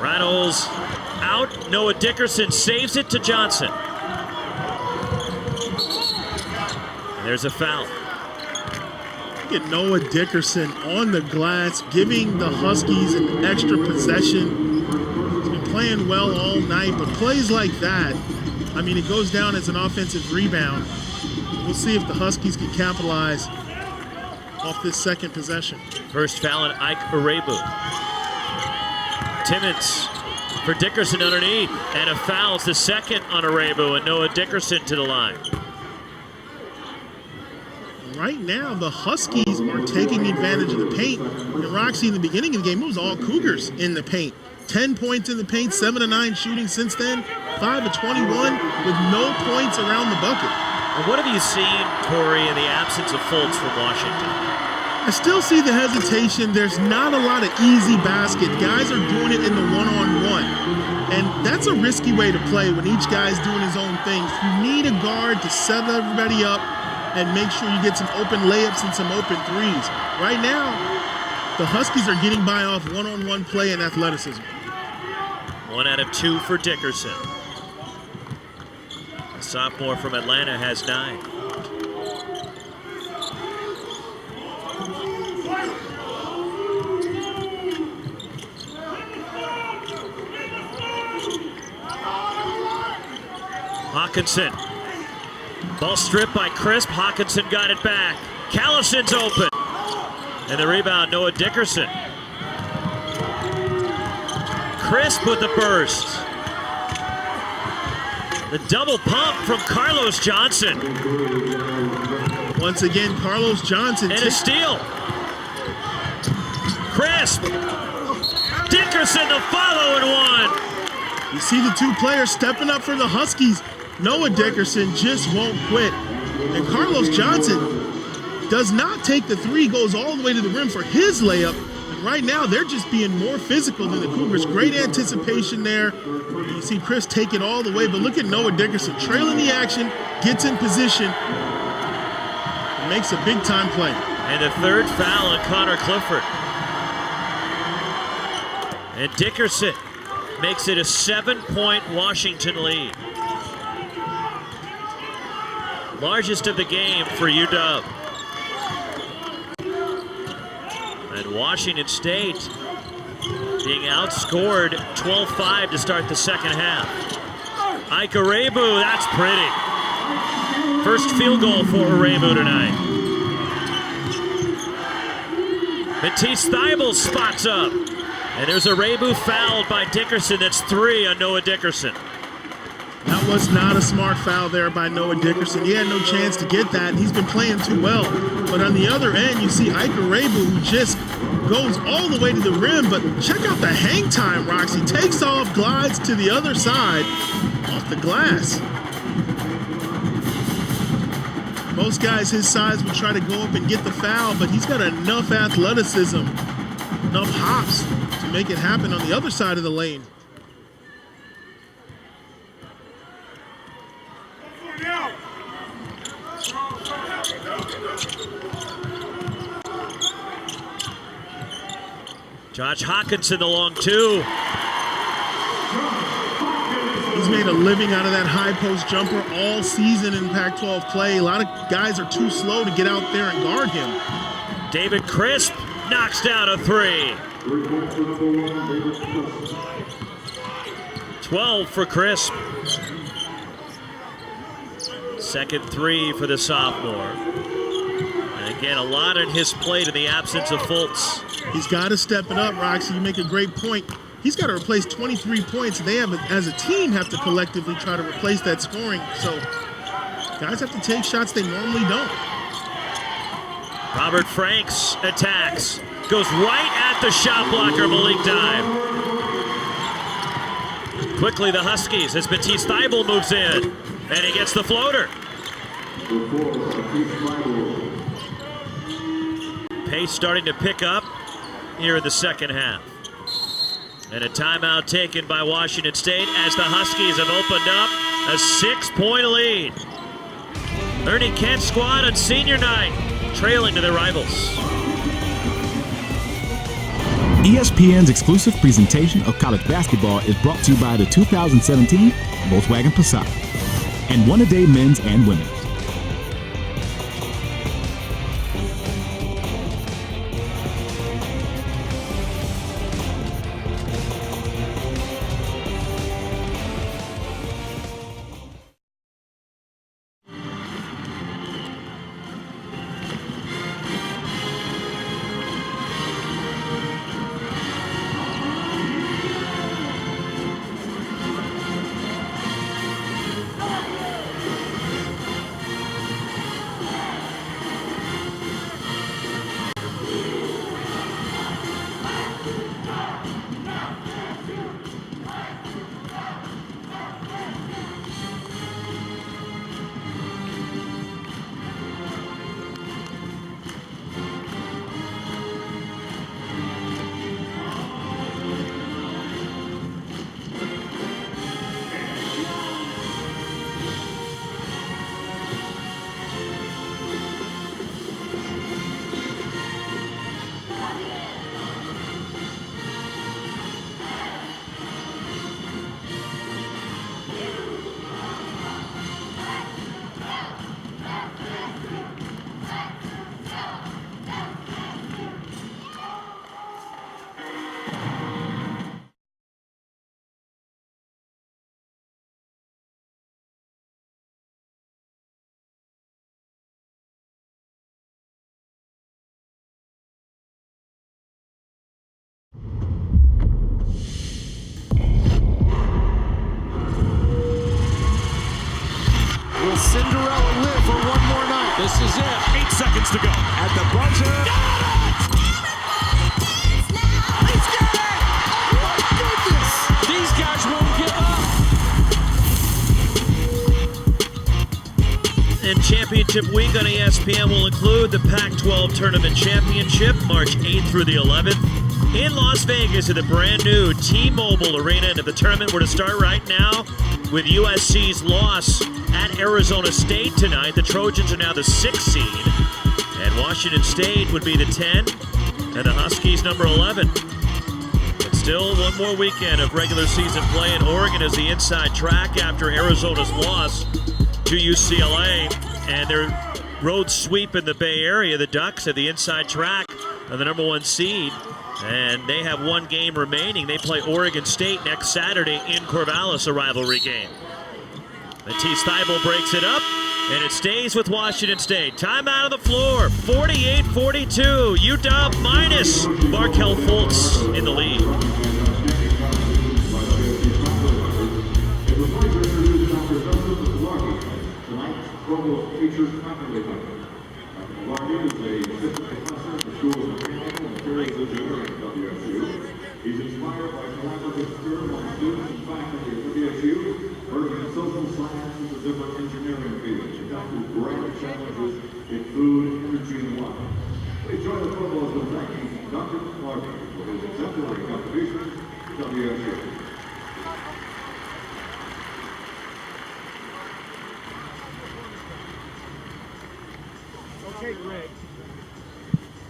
Rattles out. Noah Dickerson saves it to Johnson. There's a foul. Look at Noah Dickerson on the glass, giving the Huskies an extra possession. He's been playing well all night, but plays like that, I mean, it goes down as an offensive rebound. We'll see if the Huskies can capitalize off this second possession. First foul on Ike Urebu. Timmons for Dickerson underneath, and a foul's the second on Urebu, and Noah Dickerson to the line. Right now, the Huskies are taking advantage of the paint. And Roxy, in the beginning of the game, it was all Cougars in the paint. 10 points in the paint, 7 of 9 shooting since then, 5 of 21 with no points around the bucket. And what have you seen, Torrey, in the absence of Fultz from Washington? I still see the hesitation. There's not a lot of easy basket. Guys are doing it in the one-on-one. And that's a risky way to play when each guy's doing his own things. You need a guard to set everybody up and make sure you get some open layups and some open threes. Right now, the Huskies are getting by off one-on-one play and athleticism. 1 out of 2 for Dickerson. The sophomore from Atlanta has 9. Hawkinson. Ball stripped by Crisp. Hawkinson got it back. Callison's open. And the rebound, Noah Dickerson. Crisp with the burst. The double pump from Carlos Johnson. Once again, Carlos Johnson. And a steal. Crisp. Dickerson the follow and one. You see the two players stepping up for the Huskies. Noah Dickerson just won't quit. And Carlos Johnson does not take the three, goes all the way to the rim for his layup. And right now, they're just being more physical than the Cougars. Great anticipation there. You see Chris take it all the way, but look at Noah Dickerson trailing the action, gets in position, and makes a big-time play. And the third foul on Connor Clifford. And Dickerson makes it a 7-point Washington lead. Largest of the game for UW. And Washington State being outscored 12-5 to start the second half. Ike Urebu, that's pretty. First field goal for Urebu tonight. Matisse Thybulle spots up. And there's Urebu fouled by Dickerson. That's 3 on Noah Dickerson. That was not a smart foul there by Noah Dickerson. He had no chance to get that, and he's been playing too well. But on the other end, you see Ike Urebu, who just goes all the way to the rim. But check out the hang time, Roxy. Takes off, glides to the other side, off the glass. Most guys his size would try to go up and get the foul, but he's got enough athleticism, enough hops to make it happen on the other side of the lane. Josh Hawkinson, the long two. He's made a living out of that high post jumper all season in Pac-12 play. A lot of guys are too slow to get out there and guard him. David Crisp knocks down a three. 12 for Crisp. Second three for the sophomore. And again, a lot on his plate in the absence of Fultz. He's got to step it up, Roxy. You make a great point. He's got to replace 23 points. They have, as a team, have to collectively try to replace that scoring. So guys have to take shots they normally don't. Robert Franks attacks. Goes right at the shot blocker, Malik Dime. Quickly the Huskies as Matisse Thybulle moves in. And he gets the floater. Pace starting to pick up here in the second half. And a timeout taken by Washington State as the Huskies have opened up a 6-point lead. Ernie Kent's squad on senior night, trailing to their rivals. ESPN's exclusive presentation of college basketball is brought to you by the 2017 Volkswagen Passat and One-A-Day Men's and Women's. Will Cinderella live for one more night? This is it. 8 seconds to go. At the buzzer. He's got it! Oh my goodness! These guys won't give up. And championship week on ESPN will include the Pac-12 Tournament Championship, March 8th through the 11th. In Las Vegas at the brand new T-Mobile Arena. And the tournament were to start right now with USC's loss at Arizona State tonight. The Trojans are now the 6th seed. And Washington State would be the 10. And the Huskies number 11. But still one more weekend of regular season play. And Oregon is the inside track after Arizona's loss to UCLA. And their road sweep in the Bay Area. The Ducks have the inside track of the number 1 seed. And they have one game remaining. They play Oregon State next Saturday in Corvallis, a rivalry game. Matisse Thybulle breaks it up, and it stays with Washington State. Timeout on the floor, 48-42. UW minus Markelle Fultz in the lead. He's inspired by collaborative spirit among students and faculty at WSU, working in social science and the different engineering fields. tackle great challenges in food, energy, and water. Please join the footballers in thanking Dr. Clark for his exemplary contributions to WSU. Okay, Greg.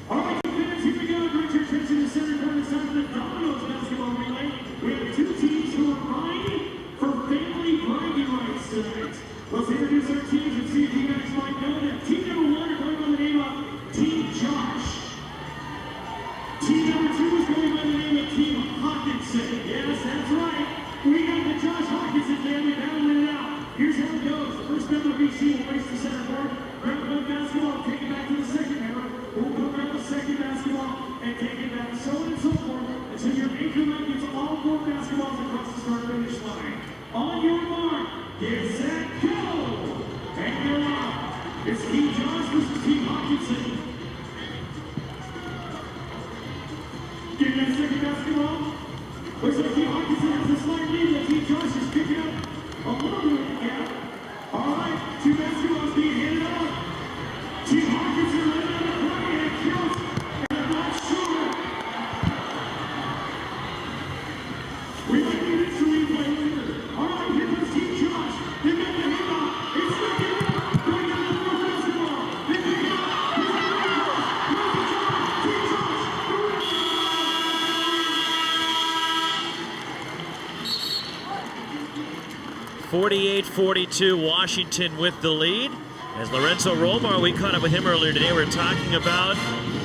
All right, fans, here we go. Direct your attention to the center court inside of the Domino's basketball relay. We have two teams who are vying for family bragging rights tonight. Let's introduce our teams and see if you guys might know them. Team number 1 are going by the name of Team Josh. Team number 2 is going by the name of Team Hawkinson. Yes, that's right. We got the Josh Hawkinson family battling it out. Here's how it goes. The first member of each team will race the center court, grab one basketball, take it back to the second member, who will come grab the second basketball and take it back, so on and so forth, until your anchor man gets all 4 basketballs across the start-finish line. On your mark, get set, go! And they're off. It's Team Josh versus Team Hawkinson. Give me that second basketball. Looks like Team Hawkinson has a slight lead, but Team Josh is picking up a little bit of the gap. All right, 2 basketballs being handed off. Team Hawkinson running out of play, and it counts, and I'm not sure. We might need it to replay later. All right, here comes Team Josh. They got the handoff. It's looking up. Going down the 4th basketball. They pick it up. Here's the handoff. Team Josh. 48-42, Washington with the lead. As Lorenzo Romar, we caught up with him earlier today. We're talking about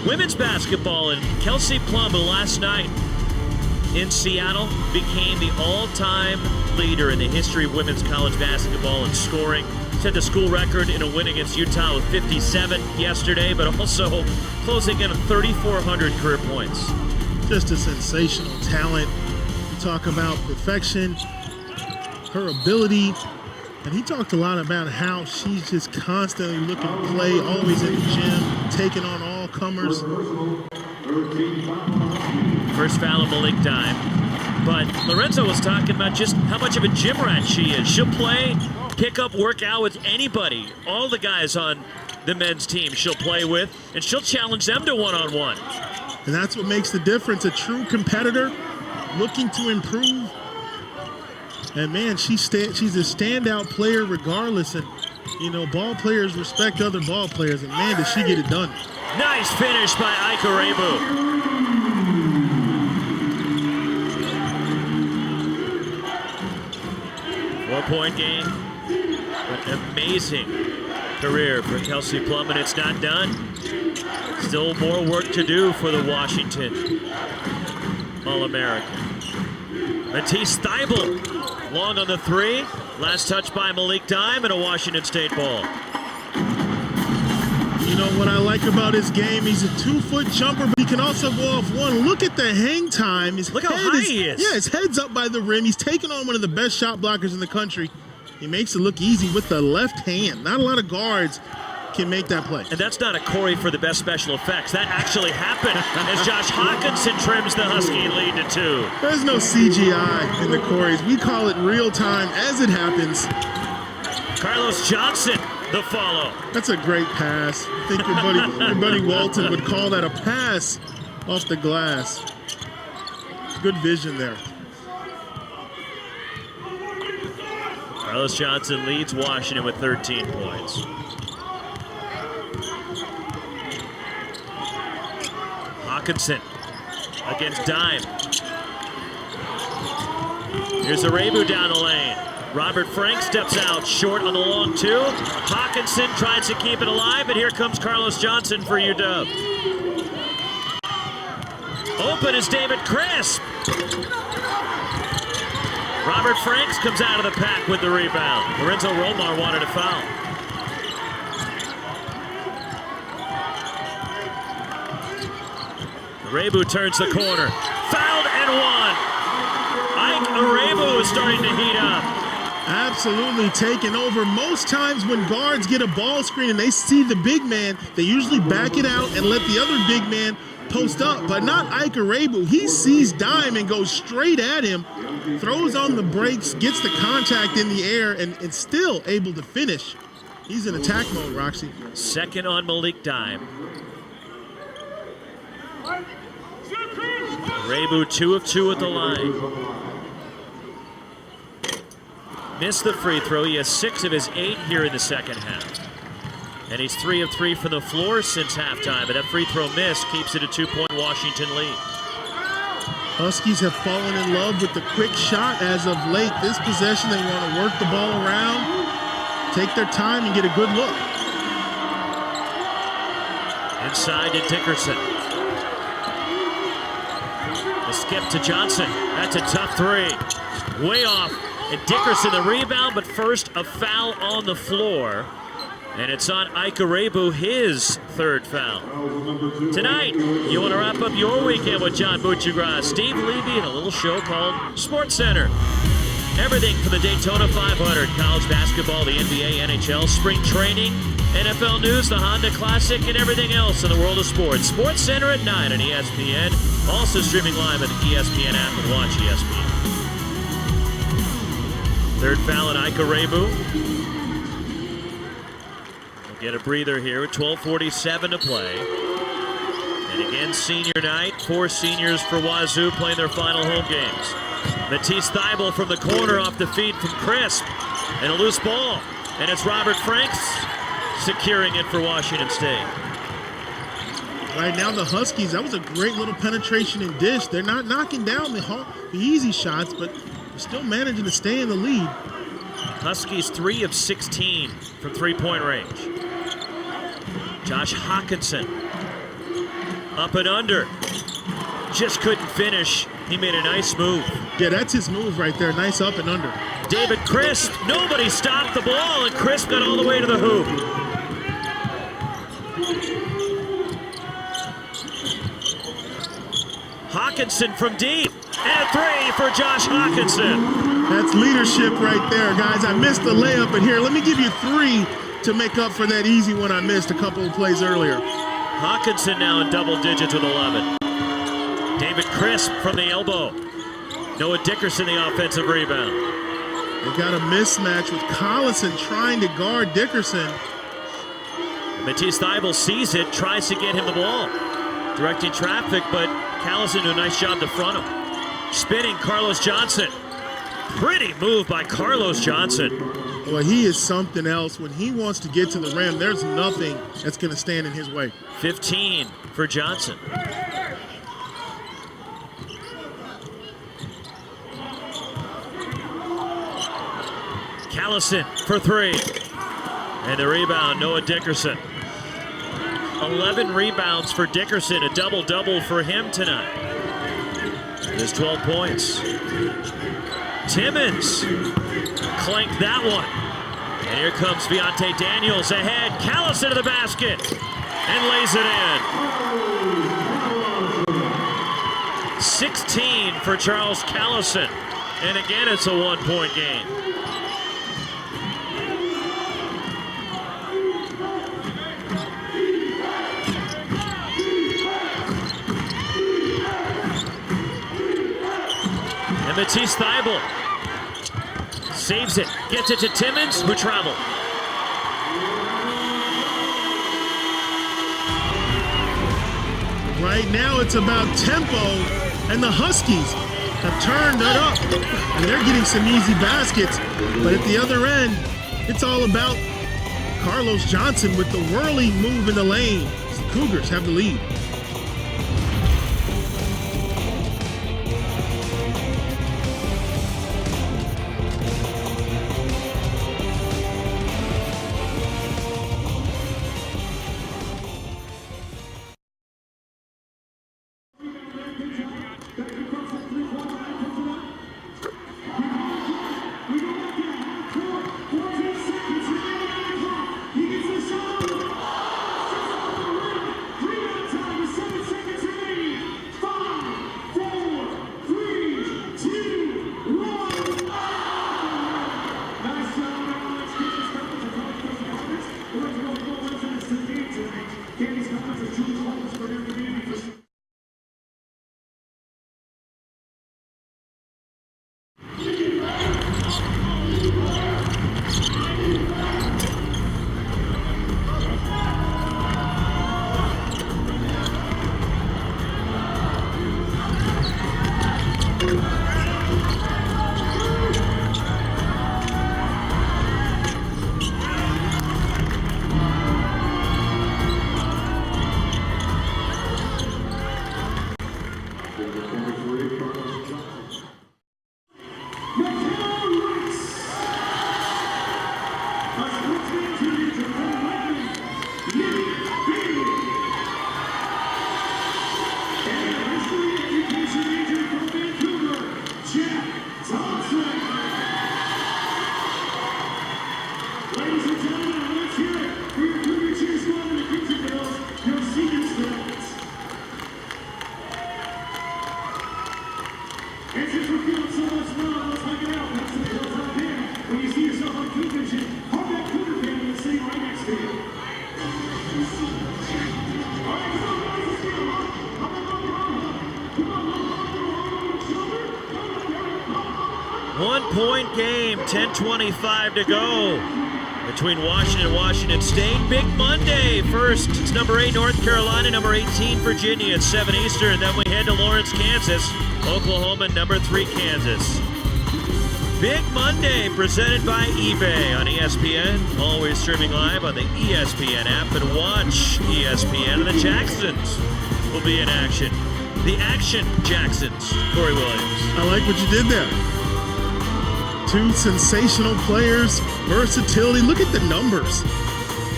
women's basketball, and Kelsey Plum, who last night in Seattle became the all-time leader in the history of women's college basketball in scoring. Set the school record in a win against Utah with 57 yesterday, but also closing in on 3,400 career points. Just a sensational talent. You talk about perfection, her ability, and he talked a lot about how she's just constantly looking to play, always in the gym, taking on all comers. First foul of Malik Dime. But Lorenzo was talking about just how much of a gym rat she is. She'll play, pick up, work out with anybody. All the guys on the men's team she'll play with, and she'll challenge them to one-on-one. And that's what makes the difference. A true competitor looking to improve. And man, she's a standout player regardless. And, you know, ball players respect other ball players. And man, does she get it done. Nice finish by Ika Rebu. 4-point game. An amazing career for Kelsey Plum, and it's not done. Still more work to do for the Washington All-American. Matisse Thybulle, long on the 3. Last touch by Malik Dime, and a Washington State ball. You know what I like about his game? He's a 2-foot jumper, but he can also go off one. Look at the hang time. Look how high he is. Yeah, his head's up by the rim. He's taking on one of the best shot blockers in the country. He makes it look easy with the left hand. Not a lot of guards can make that play. And that's not a Corey for the best special effects. That actually happened as Josh Hawkinson trims the Husky lead to 2. There's no CGI in the Corys. We call it real time as it happens. Carlos Johnson, the follow. That's a great pass. I think your buddy Walton would call that a pass off the glass. Good vision there. Carlos Johnson leads Washington with 13 points. Hawkinson against Dime. Here's Arebu down the lane. Robert Frank steps out short on the long 2. Hawkinson tries to keep it alive, but here comes Carlos Johnson for UW. Open is David Crisp. Robert Franks comes out of the pack with the rebound. Lorenzo Romar wanted a foul. Arebu turns the corner. Fouled and one. Ike Arebu is starting to heat up. Absolutely taking over. Most times when guards get a ball screen and they see the big man, they usually back it out and let the other big man post up, but not Ike Arebu. He sees Dime and goes straight at him, throws on the brakes, gets the contact in the air, and still able to finish He's in attack mode, Roxy. Second on Malik Dime. Rebu 2 of 2 at the line. Missed the free throw. He has 6 of his 8 here in the second half. And he's 3 of 3 from the floor since halftime. But that free throw miss keeps it a 2-point Washington lead. Huskies have fallen in love with the quick shot as of late. This possession, they want to work the ball around, take their time, and get a good look. Inside to Dickerson. The skip to Johnson. That's a tough three. Way off. And Dickerson the rebound, but first a foul on the floor. And it's on Rebu, his third foul. Tonight, you want to wrap up your weekend with John Buccigross, Steve Levy, and a little show called Sports Center. Everything from the Daytona 500, college basketball, the NBA, NHL, spring training, NFL news, the Honda Classic, and everything else in the world of sports. Sports Center at 9 on ESPN. Also streaming live on the ESPN app and watch ESPN. Third foul on Rebu. Get a breather here with 12:47 to play. And again, senior night. 4 seniors for Wazoo playing their final home games. Matisse Thybulle from the corner off the feed from Crisp. And a loose ball. And it's Robert Franks securing it for Washington State. Right now, the Huskies, that was a great little penetration and dish. They're not knocking down the easy shots, but they're still managing to stay in the lead. Huskies 3 of 16 from three-point range. Josh Hawkinson up and under. Just couldn't finish. He made a nice move. Yeah, that's his move right there. Nice up and under. David Crisp. Nobody stopped the ball, and Crisp got all the way to the hoop. Hawkinson from deep. And a 3 for Josh Hawkinson. That's leadership right there, guys. I missed the layup, and here, let me give you 3 to make up for that easy one I missed a couple of plays earlier. Hawkinson now in double digits with 11. David Crisp from the elbow. Noah Dickerson the offensive rebound. They got a mismatch with Collison trying to guard Dickerson. Matisse Thybulle sees it, tries to get him the ball. Directing traffic, but Collison do a nice job to front him. Spinning Carlos Johnson. Pretty move by Carlos Johnson. Well, he is something else. When he wants to get to the rim, there's nothing that's going to stand in his way. 15 for Johnson. Collison for 3. And the rebound, Noah Dickerson. 11 rebounds for Dickerson, a double-double for him tonight. There's 12 points. Timmons clanked that one. And here comes Viontae Daniels ahead. Collison to the basket and lays it in. 16 for Charles Collison. And again, it's a 1-point game. And Matisse Thybulle saves it, gets it to Timmons, who traveled. Right now it's about tempo, and the Huskies have turned it up. And they're getting some easy baskets, but at the other end, it's all about Carlos Johnson with the whirly move in the lane. The Cougars have the lead. One-point game, 10:25 to go between Washington and Washington State. Big Monday. First, it's number 8 North Carolina, number 18 Virginia at 7 Eastern. Then we head to Lawrence, Kansas. Oklahoma, number 3 Kansas. Big Monday presented by eBay on ESPN. Always streaming live on the ESPN app, and watch ESPN. And the Jacksons will be in action. The Action Jacksons. Corey Williams. I like what you did there. 2 sensational players, versatility. Look at the numbers.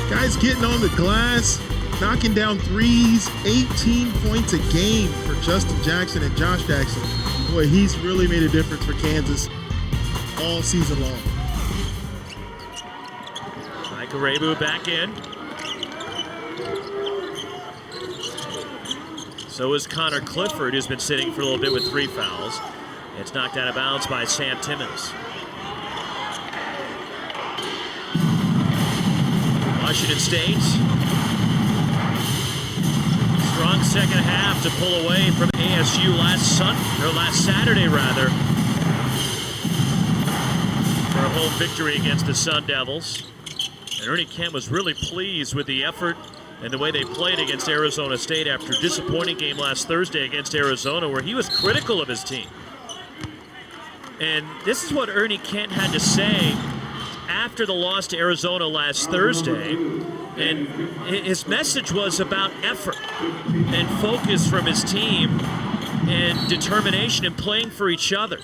Guys getting on the glass, knocking down threes, 18 points a game for Justin Jackson and Josh Jackson. Boy, he's really made a difference for Kansas all season long. Mike Arabu back in. So is Connor Clifford, who's been sitting for a little bit with 3 fouls. It's knocked out of bounds by Sam Timmons. Washington State. Strong second half to pull away from ASU last Saturday rather, for a home victory against the Sun Devils. And Ernie Kent was really pleased with the effort and the way they played against Arizona State after a disappointing game last Thursday against Arizona, where he was critical of his team. And this is what Ernie Kent had to say after the loss to Arizona last Thursday. And his message was about effort and focus from his team and determination and playing for each other.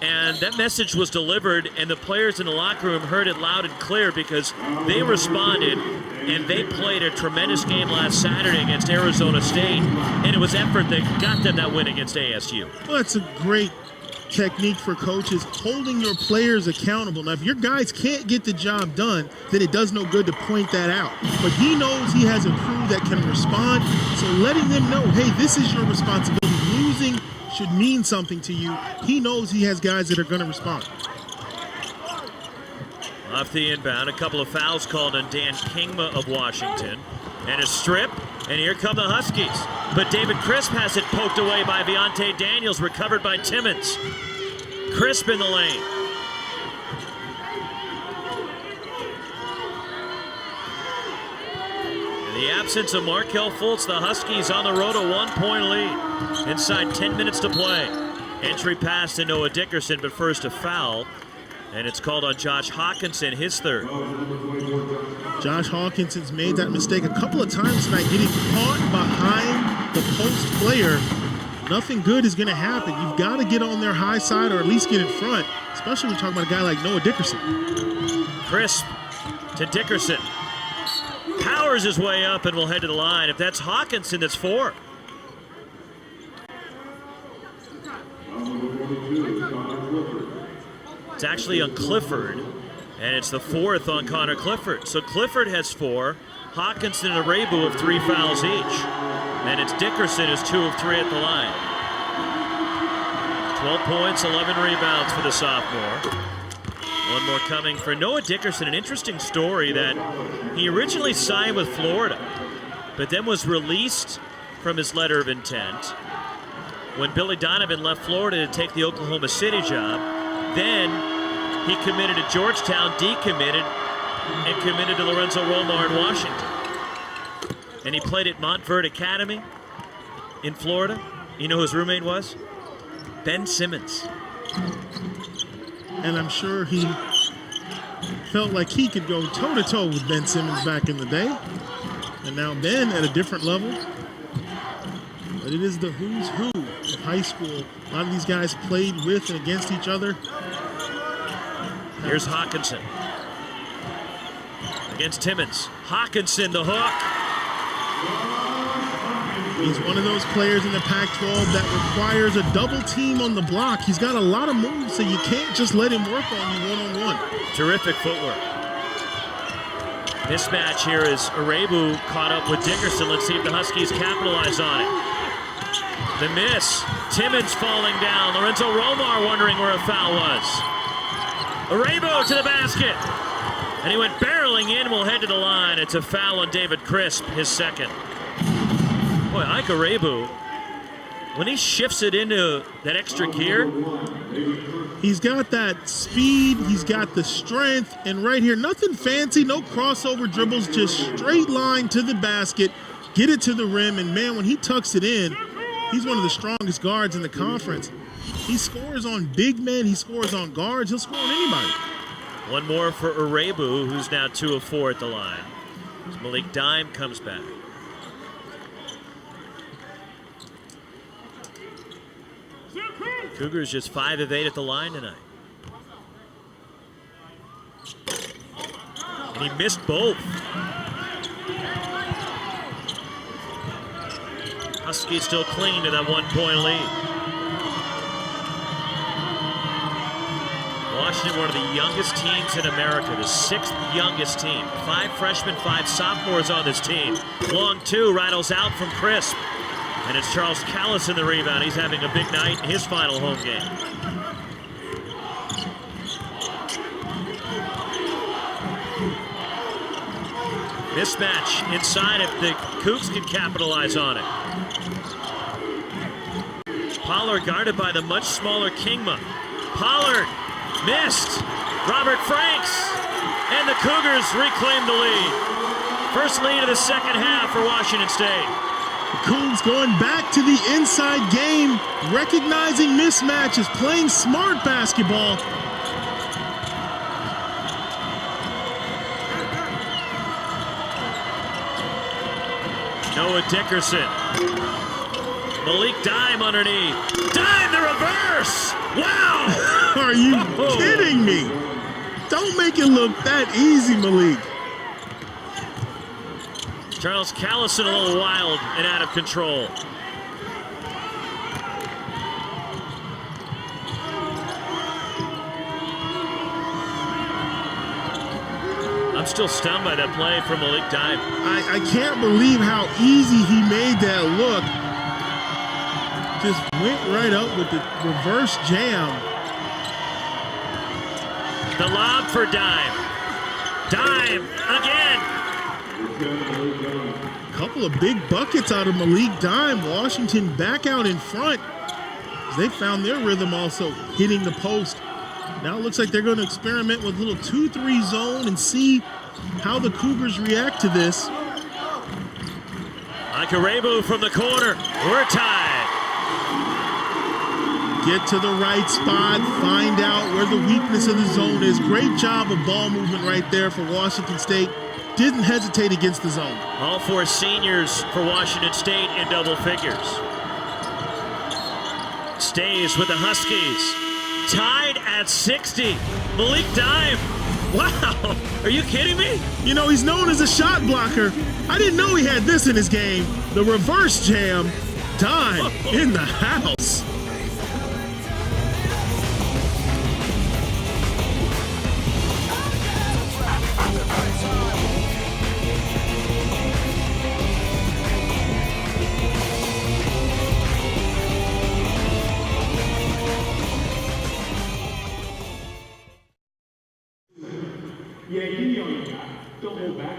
And that message was delivered, and the players in the locker room heard it loud and clear because they responded, and they played a tremendous game last Saturday against Arizona State, and it was effort that got them that win against ASU. Well, that's a great technique for coaches, holding your players accountable. Now, if your guys can't get the job done, then it does no good to point that out. But he knows he has a crew that can respond, so letting them know, hey, this is your responsibility. Losing should mean something to you. He knows he has guys that are going to respond. Off the inbound, a couple of fouls called on Dan Kingma of Washington. And a strip, and here come the Huskies. But David Crisp has it poked away by Viontae Daniels, recovered by Timmons. Crisp in the lane. In the absence of Markelle Fultz, the Huskies on the road, a 1-point lead. Inside 10 minutes to play. Entry pass to Noah Dickerson, but first a foul. And it's called on Josh Hawkinson, his third. Josh Hawkinson's made that mistake a couple of times tonight, getting caught behind the post player. Nothing good is going to happen. You've got to get on their high side or at least get in front, especially when you're talking about a guy like Noah Dickerson. Crisp to Dickerson. Powers his way up and will head to the line. If that's Hawkinson, that's 4. It's actually on Clifford, and it's the 4th on Connor Clifford. So Clifford has 4, Hawkinson and Arabu have 3 fouls each. And it's Dickerson who's 2 of 3 at the line. 12 points, 11 rebounds for the sophomore. One more coming for Noah Dickerson. An interesting story that he originally signed with Florida, but then was released from his letter of intent when Billy Donovan left Florida to take the Oklahoma City job. Then he committed to Georgetown, decommitted, and committed to Lorenzo Romar in Washington. And he played at Montverde Academy in Florida. You know who his roommate was? Ben Simmons. And I'm sure he felt like he could go toe-to-toe with Ben Simmons back in the day. And now Ben at a different level. But it is the who's who of high school. A lot of these guys played with and against each other. Here's Hawkinson against Timmons. Hawkinson, the hook. He's one of those players in the Pac-12 that requires a double team on the block. He's got a lot of moves, so you can't just let him work on you one-on-one. Terrific footwork. Mismatch here is Arebu caught up with Dickerson. Let's see if the Huskies capitalize on it. The miss. Timmons falling down. Lorenzo Romar wondering where a foul was. Arebu to the basket. And he went barreling in. Will head to the line. It's a foul on David Crisp, his second. Boy, Ike Arebu, when he shifts it into that extra gear, he's got that speed, he's got the strength, and right here, nothing fancy, no crossover dribbles, just straight line to the basket, get it to the rim, and man, when he tucks it in, he's one of the strongest guards in the conference. He scores on big men, he scores on guards, he'll score on anybody. One more for Arebu, who's now 2 of 4 at the line. As Malik Dime comes back. Cougars just 5 of 8 at the line tonight. And he missed both. Huskies still clinging to that 1-point lead. Washington, one of the youngest teams in America, the 6th youngest team. 5 freshmen, 5 sophomores on this team. Long 2 rattles out from Crisp. And it's Charles Callis in the rebound. He's having a big night in his final home game. Mismatch inside if the Cougs can capitalize on it. Pollard guarded by the much smaller Kingma. Pollard missed. Robert Franks. And the Cougars reclaim the lead. First lead of the second half for Washington State. Cougs going back to the inside game, recognizing mismatches, playing smart basketball. Noah Dickerson. Malik Dime underneath. Dime the reverse! Wow! Are you kidding me? Don't make it look that easy, Malik. Charles Callison a little wild and out of control. I'm still stunned by that play from Malik Dime. I can't believe how easy he made that look. Just went right up with the reverse jam. The lob for Dime. Dime again. Couple of big buckets out of Malik Dime. Washington back out in front. They found their rhythm also hitting the post. Now it looks like they're going to experiment with a little 2-3 zone and see how the Cougars react to this. Akarebu from the corner. We're tied. Get to the right spot. Find out where the weakness of the zone is. Great job of ball movement right there for Washington State. Didn't hesitate against the zone. All 4 seniors for Washington State in double figures. Stays with the Huskies. Tied at 60. Malik Dime. Wow. Are you kidding me? You know, he's known as a shot blocker. I didn't know he had this in his game. The reverse jam. Dime in the house. Yeah, you know you got it. Don't hold back.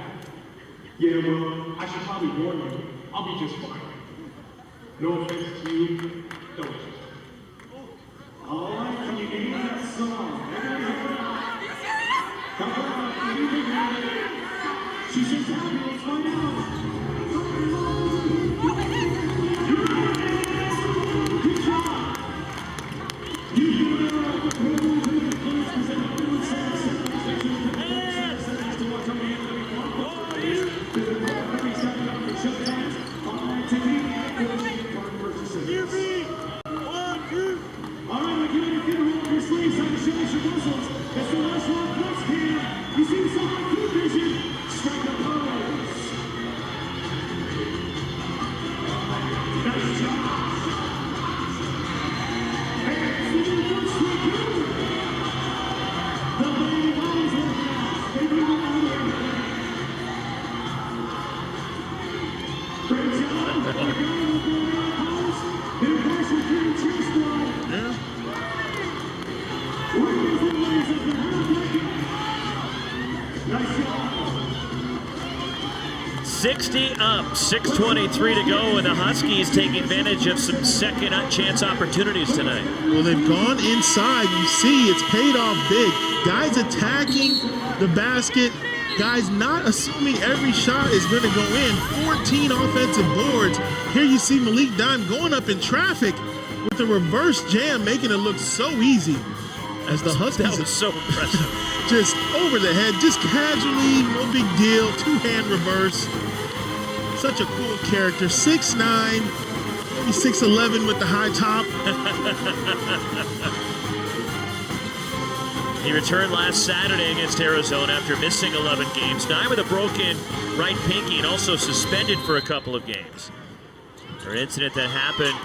Yeah, well, I should probably warn you. I'll be just fine. No offense to you. Don't just. All right, can you name that song? Come on, anything happening? She's just happy. Let's find out. Good job. whistles. That's the last one. Points here. You see this on my crew vision. Strike a pose. Nice job. And it's the first strike here. The Miami Dolphins will pass. They bring it all the way back. Great job. Yeah. 60 up, 6:23 to go, and the Huskies taking advantage of some second chance opportunities tonight. Well, they've gone inside. You see, it's paid off big. Guys attacking the basket. Guys not assuming every shot is going to go in. 14 offensive boards. Here you see Malik Dime going up in traffic with a reverse jam, making it look so easy. As the Huskies, that was so impressive. Just over the head, just casually, no big deal. Two-hand reverse. Such a cool character. 6'9", maybe 6'11" with the high top. He returned last Saturday against Arizona after missing 11 games. Dime with a broken right pinky and also suspended for a couple of games. An incident that happened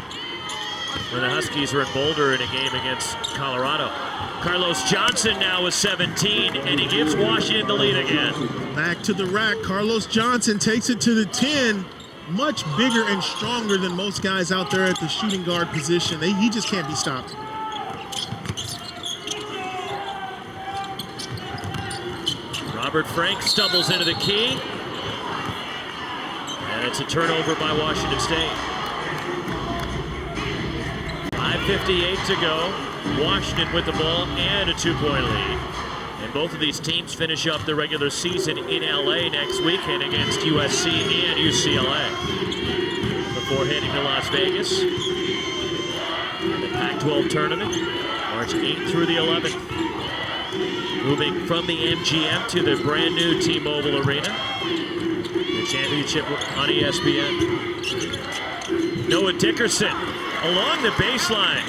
when the Huskies were in Boulder in a game against Colorado. Carlos Johnson now with 17, and he gives Washington the lead again. Back to the rack. Carlos Johnson takes it to the 10. Much bigger and stronger than most guys out there at the shooting guard position. He just can't be stopped. Robert Frank stumbles into the key. And it's a turnover by Washington State. 5:58 to go. Washington with the ball and a 2-point lead. And both of these teams finish up the regular season in LA next weekend against USC and UCLA. Before heading to Las Vegas. The Pac-12 tournament, March 8th through the 11th. Moving from the MGM to the brand new T-Mobile Arena. The championship on ESPN. Noah Dickerson along the baseline.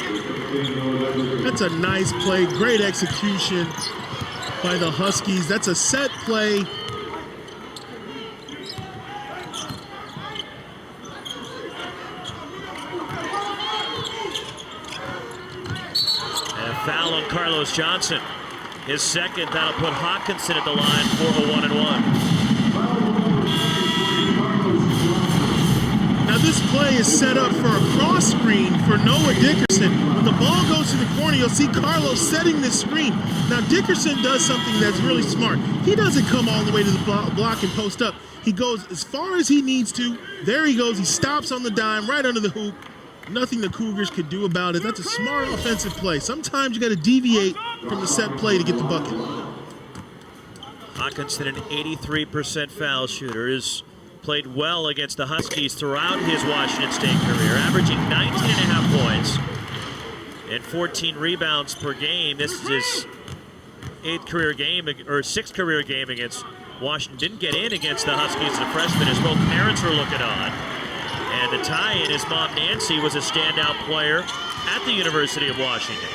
That's a nice play. Great execution by the Huskies. That's a set play. And a foul on Carlos Johnson. His second, that'll put Hawkinson at the line for a 1-and-1. Now this play is set up for a cross screen for Noah Dickerson. When the ball goes to the corner, you'll see Carlos setting this screen. Now Dickerson does something that's really smart. He doesn't come all the way to the block and post up. He goes as far as he needs to. There he goes. He stops on the dime right under the hoop. Nothing the Cougars could do about it. That's a smart offensive play. Sometimes you got to deviate from the set play to get the bucket. Hawkinson, an 83% foul shooter, has played well against the Huskies throughout his Washington State career, averaging 19.5 points and 14 rebounds per game. This is his sixth career game against Washington. Didn't get in against the Huskies as a freshman, as both parents were looking on. And the tie-in, his mom Nancy was a standout player at the University of Washington.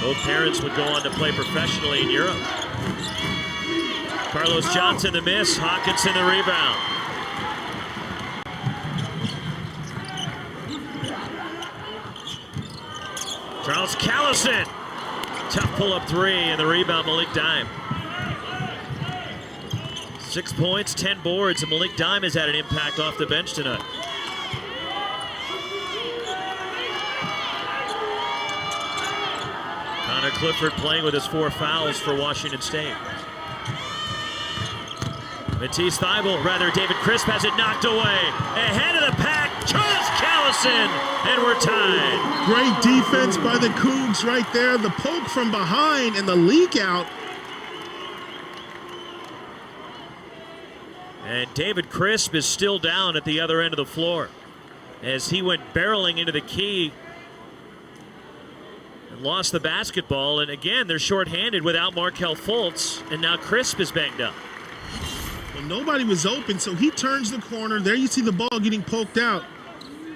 Both parents would go on to play professionally in Europe. Carlos Johnson the miss, Hawkinson the rebound. Charles Callison, tough pull-up three, and the rebound Malik Dime. 6 points, 10 boards, and Malik Dime has had an impact off the bench tonight. Connor Clifford playing with his 4 fouls for Washington State. Matisse Thybulle, David Crisp has it knocked away. Ahead of the pack, Charles Callison, and we're tied. Great defense by the Cougs right there. The poke from behind and the leak out. And David Crisp is still down at the other end of the floor as he went barreling into the key and lost the basketball. And again, they're shorthanded without Markelle Fultz, and now Crisp is banged up. Well, nobody was open, so he turns the corner. There you see the ball getting poked out.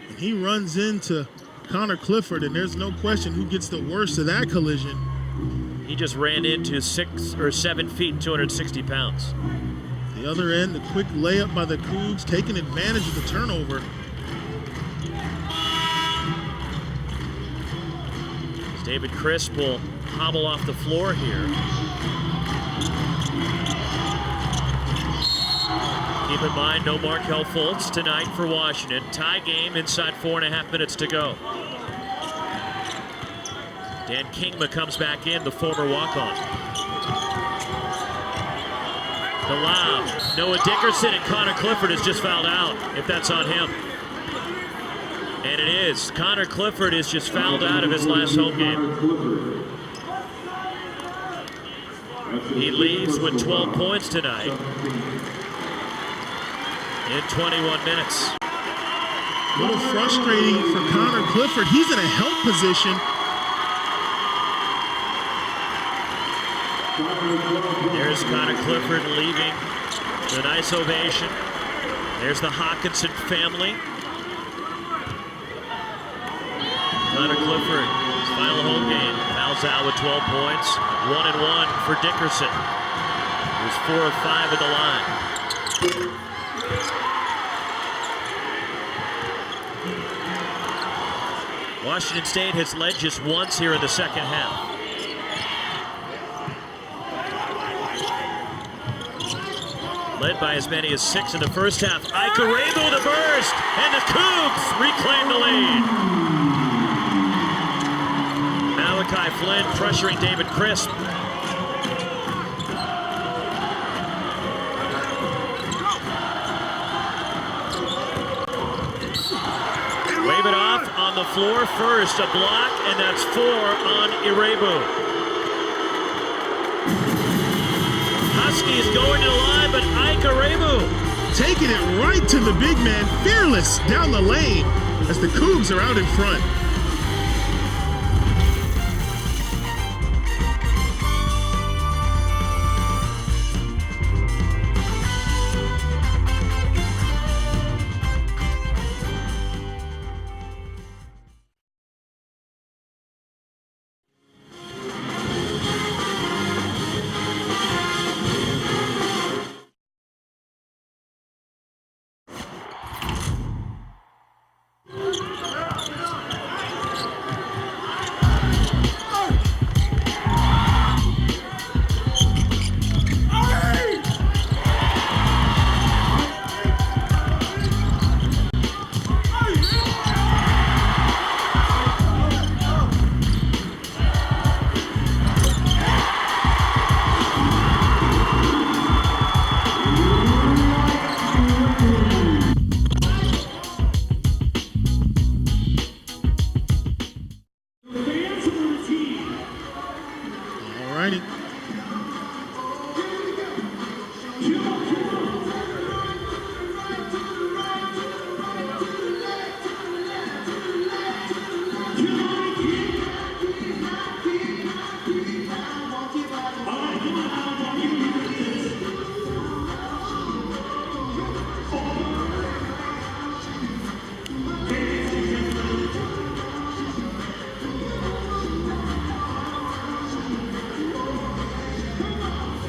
And he runs into Connor Clifford, and there's no question who gets the worst of that collision. He just ran into 6 or 7 feet, 260 pounds. The other end, the quick layup by the Cougs, taking advantage of the turnover. David Crisp will hobble off the floor here. Keep in mind, no Markelle Fultz tonight for Washington. Tie game inside 4.5 minutes to go. Dan Kingma comes back in, the former walk-on. The lob. Noah Dickerson and Connor Clifford has just fouled out, if that's on him. And it is. Connor Clifford is just fouled out of his last home game. He leaves with 12 points tonight in 21 minutes. A little frustrating for Connor Clifford. He's in a help position. There's Connor Clifford leaving. A nice ovation. There's the Hawkinson family. Connor Clifford, his final home game, fouls out with 12 points. 1-1 for Dickerson, who's 4 of 5 at the line. Washington State has led just once here in the second half. Led by as many as 6 in the first half. Ikarebu the burst, and the Cougs reclaim the lead. Malachi Flynn pressuring David Crisp. Wave it off on the floor first, a block, and that's 4 on Ikarebu. Huskies going to the line, but Ikarebu taking it right to the big man, fearless down the lane as the Cougs are out in front.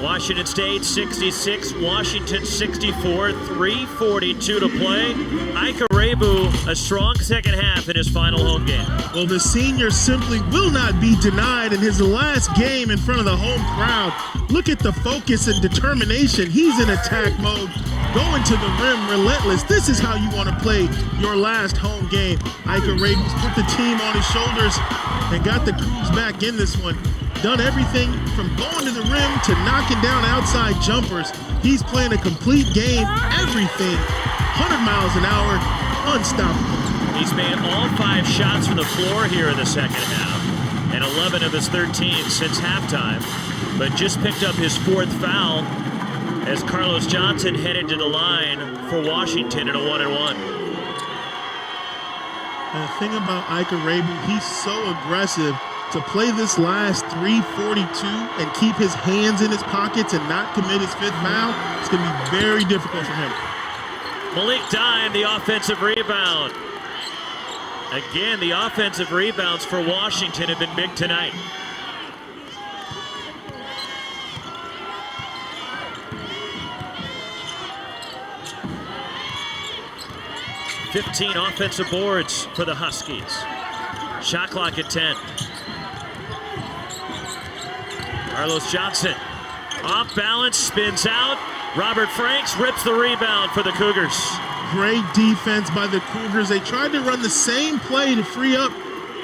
Washington State 66, Washington 64, 3:42 to play. Ikarebu, a strong second half in his final home game. Well, the senior simply will not be denied in his last game in front of the home crowd. Look at the focus and determination. He's in attack mode, going to the rim, relentless. This is how you want to play your last home game. Ikarebu's put the team on his shoulders and got the Cougs back in this one. Done everything from going to the rim to knocking down outside jumpers. He's playing a complete game, everything. 100 miles an hour, unstoppable. He's made all 5 shots from the floor here in the second half, and 11 of his 13 since halftime, but just picked up his 4th foul as Carlos Johnson headed to the line for Washington in a 1-1. And the thing about Ikarebu, he's so aggressive. To play this last 3:42 and keep his hands in his pockets and not commit his 5th foul, it's going to be very difficult for him. Malik Dime, the offensive rebound. Again, the offensive rebounds for Washington have been big tonight. "15 offensive boards for the Huskies. Shot clock at 10. Carlos Johnson, off balance, spins out. Robert Franks rips the rebound for the Cougars. Great defense by the Cougars. They tried to run the same play to free up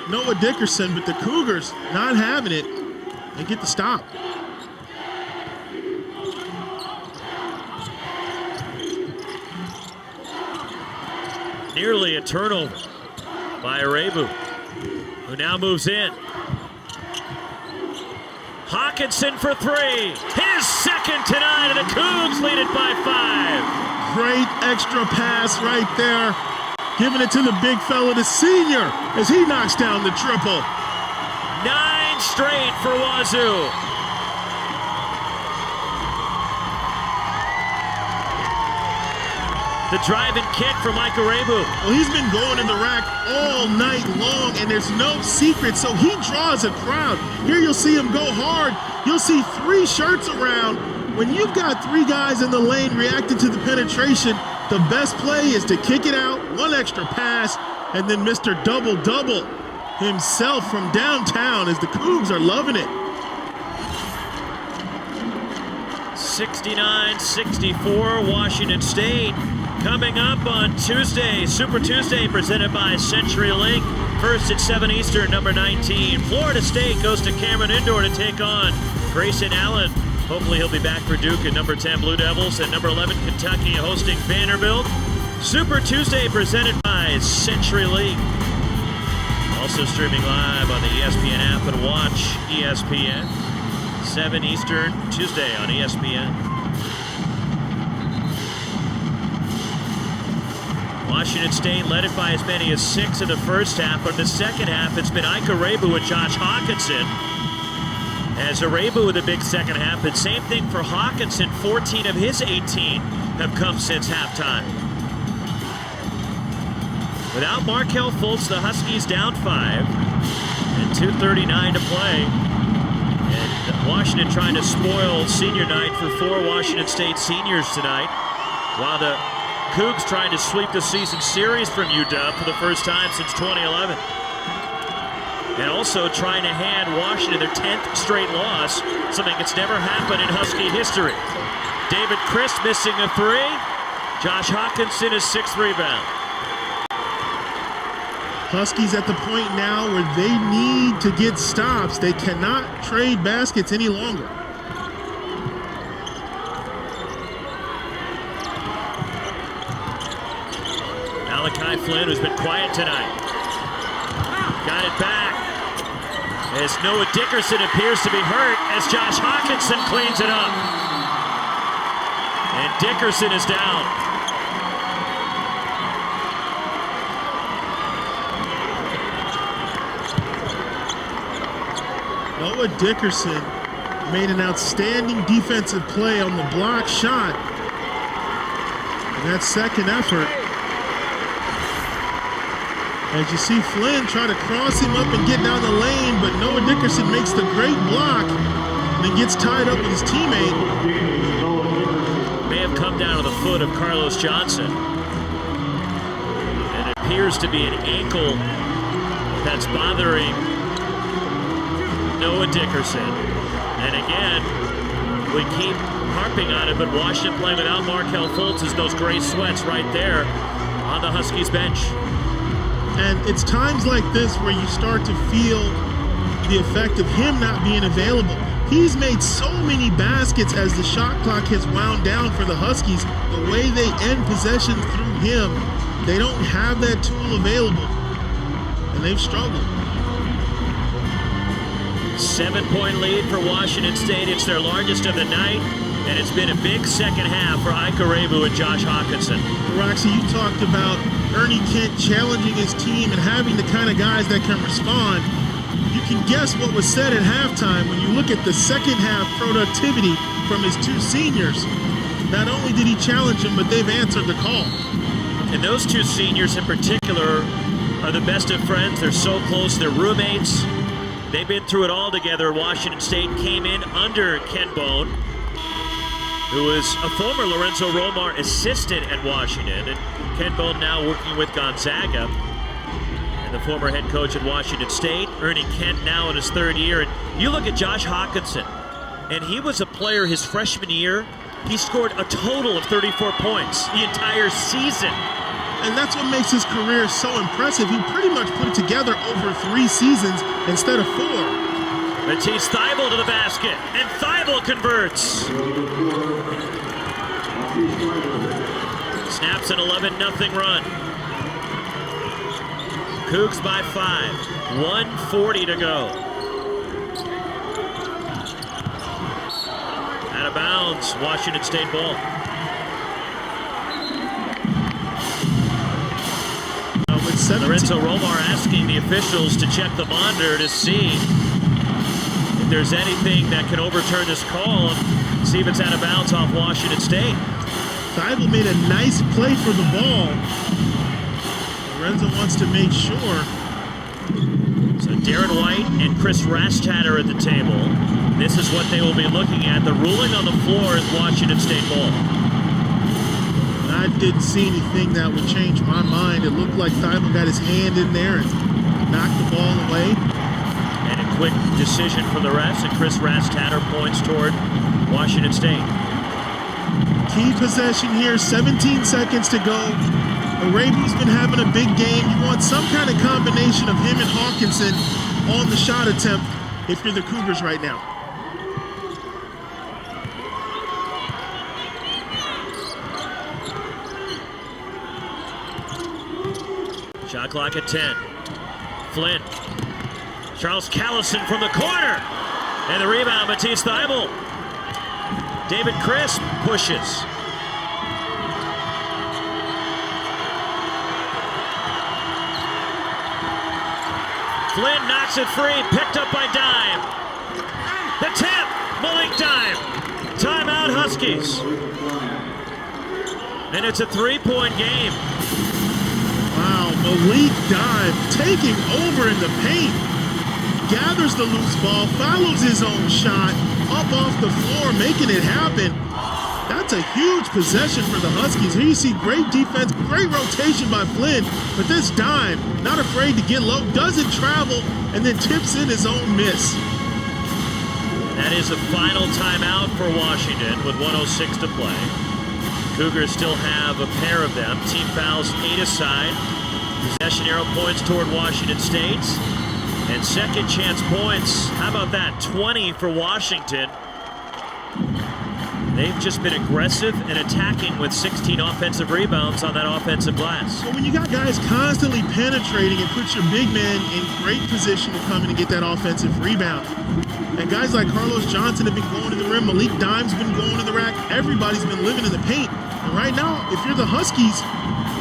Noah Dickerson, but the Cougars not having it. They get the stop. Nearly a turnover by Arebu, who now moves in. Hawkinson for three. His second tonight, and the Cougs lead it by 5. Great extra pass right there. Giving it to the big fella, the senior, as he knocks down the triple. 9 straight for Wazoo. The driving kick for Mike Arebu. Well, he's been going in the rack all night long, and there's no secret, so he draws a crowd. Here you'll see him go hard. You'll see 3 shirts around. When you've got 3 guys in the lane reacting to the penetration, the best play is to kick it out, 1 extra pass, and then Mr. Double-Double himself from downtown as the Cougs are loving it. 69-64, Washington State. Coming up on Tuesday, Super Tuesday, presented by CenturyLink. First at 7 Eastern, number 19. Florida State goes to Cameron Indoor to take on Grayson Allen. Hopefully he'll be back for Duke at number 10 Blue Devils, and number 11 Kentucky hosting Vanderbilt. Super Tuesday presented by CenturyLink. Also streaming live on the ESPN app and watch ESPN. 7 Eastern, Tuesday on ESPN. Washington State led it by as many as 6 in the first half, but in the second half it's been Ike Arebu and Josh Hawkinson. As Arebu with a big second half, but same thing for Hawkinson. 14 of his 18 have come since halftime. Without Markelle Fultz, the Huskies down 5 and 2:39 to play. And Washington trying to spoil senior night for 4 Washington State seniors tonight, while the Cougs trying to sweep the season series from UW for the first time since 2011. And also trying to hand Washington their 10th straight loss, something that's never happened in Husky history. David Christ missing a 3. Josh Hawkinson his 6th rebound. Huskies at the point now where they need to get stops. They cannot trade baskets any longer. Malachi Flynn, who's been quiet tonight, got it back as Noah Dickerson appears to be hurt as Josh Hawkinson cleans it up. And Dickerson is down. Noah Dickerson made an outstanding defensive play on the block shot. And that second effort, as you see Flynn try to cross him up and get down the lane, but Noah Dickerson makes the great block and then gets tied up with his teammate. May have come down to the foot of Carlos Johnson. And it appears to be an ankle that's bothering Noah Dickerson. And again, we keep harping on it, but Washington playing without Markelle Fultz is those gray sweats right there on the Huskies bench. And it's times like this where you start to feel the effect of him not being available. He's made so many baskets as the shot clock has wound down for the Huskies. The way they end possession through him, they don't have that tool available, and they've struggled. 7-point lead for Washington State. It's their largest of the night, and it's been a big second half for Ike Arebu and Josh Hawkinson. Roxy, you talked about Ernie Kent challenging his team and having the kind of guys that can respond. You can guess what was said at halftime when you look at the second half productivity from his 2 seniors. Not only did he challenge them, but they've answered the call. And those 2 seniors in particular are the best of friends. They're so close. They're roommates. They've been through it all together. Washington State came in under Ken Bone, who was a former Lorenzo Romar assistant at Washington. And Ken Bone now working with Gonzaga. And the former head coach at Washington State, Ernie Kent now in his third year. And you look at Josh Hawkinson, and he was a player his freshman year. He scored a total of 34 points the entire season. And that's what makes his career so impressive. He pretty much put it together over 3 seasons instead of 4. Matisse Thybulle to the basket, and Thybulle converts. Snaps an 11-0 run. Cougs by 5, 1:40 to go. Out of bounds, Washington State ball. Lorenzo Romar asking the officials to check the monitor to see if there's anything that can overturn this call and see if it's out of bounds off Washington State. Thybulle made a nice play for the ball. Lorenzo wants to make sure. So Darren White and Chris Rastatter at the table. This is what they will be looking at. The ruling on the floor is Washington State ball. I didn't see anything that would change my mind. It looked like Thybulle got his hand in there and knocked the ball away. And a quick decision from the refs, and Chris Rastatter points toward Washington State. Key possession here, 17 seconds to go. Arabi's been having a big game. You want some kind of combination of him and Hawkinson on the shot attempt if you're the Cougars right now. Shot clock at 10. Flynn. Charles Callison from the corner. And the rebound, Matisse Thybulle. David Crisp pushes. Flynn knocks it free, picked up by Dime. The tip, Malik Dime. Timeout Huskies. And it's a 3-point game. Wow, Malik Dime taking over in the paint. Gathers the loose ball, follows his own shot, up off the floor, making it happen. That's a huge possession for the Huskies. Here you see great defense, great rotation by Flynn, but this Dime, not afraid to get low, doesn't travel, and then tips in his own miss. That is the final timeout for Washington with 1:06 to play. Cougars still have a pair of them. Team fouls 8 aside. Possession arrow points toward Washington State. And second chance points, how about that? 20 for Washington. They've just been aggressive and attacking with 16 offensive rebounds on that offensive glass. Well, when you got guys constantly penetrating, it puts your big man in great position to come in and get that offensive rebound. And guys like Carlos Johnson have been going to the rim. Malik Dime's been going to the rack. Everybody's been living in the paint. And right now, if you're the Huskies,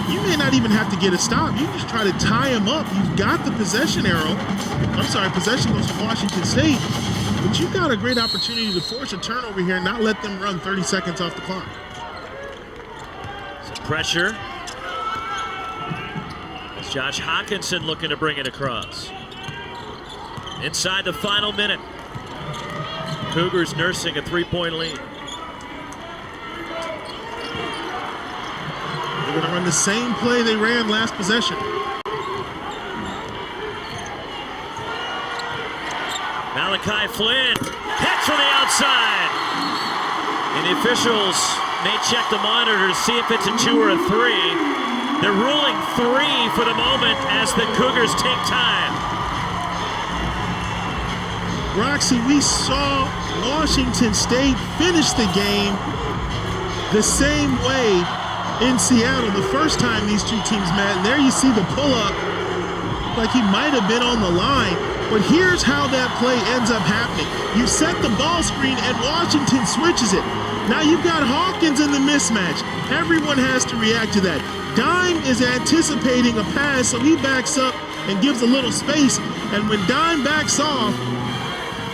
you may not even have to get a stop. You just try to tie them up. You've got the possession arrow. I'm sorry, possession goes to Washington State. But you've got a great opportunity to force a turnover here and not let them run 30 seconds off the clock. Some pressure. It's Josh Hawkinson looking to bring it across. Inside the final minute. Cougars nursing a 3-point lead. They're going to run the same play they ran last possession. Malachi Flynn hits from the outside. And the officials may check the monitor to see if it's a 2 or a 3. They're ruling 3 for the moment as the Cougars take time. Roxy, we saw Washington State finish the game the same way in Seattle the first time these two teams met. And there you see the pull-up, like he might have been on the line. But here's how that play ends up happening. You set the ball screen and Washington switches it. Now you've got Hawkins in the mismatch. Everyone has to react to that. Dime is anticipating a pass, so he backs up and gives a little space. And when Dime backs off,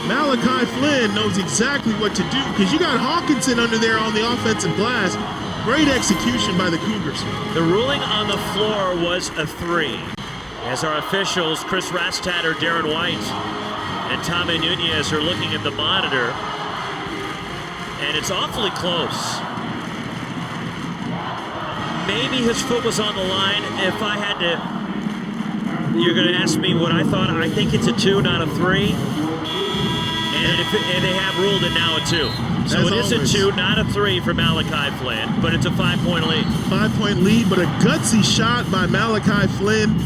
Malachi Flynn knows exactly what to do because you got Hawkinson under there on the offensive glass. Great execution by the Cougars. The ruling on the floor was a 3. As our officials, Chris Rastatter, Darren White, and Tommy Nunez are looking at the monitor, and it's awfully close. Maybe his foot was on the line. If I had to, you're going to ask me what I thought. I think it's a 2, not a 3. And they have ruled it now a 2. So it is a 2, not a 3 for Malachi Flynn, but it's a 5-point lead. 5-point lead, but a gutsy shot by Malachi Flynn.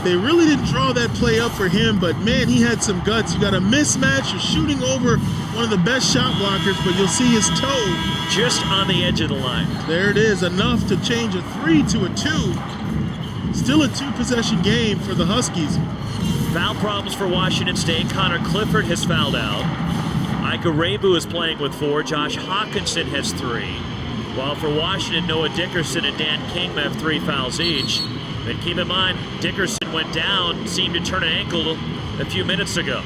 They really didn't draw that play up for him, but man, he had some guts. You got a mismatch. You're shooting over one of the best shot blockers, but you'll see his toe just on the edge of the line. There it is, enough to change a 3 to a 2. Still a 2-possession game for the Huskies. Foul problems for Washington State. Connor Clifford has fouled out. Ika Rebu is playing with 4. Josh Hawkinson has 3. While for Washington, Noah Dickerson and Dan King have 3 fouls each. But keep in mind, Dickerson went down, seemed to turn an ankle a few minutes ago.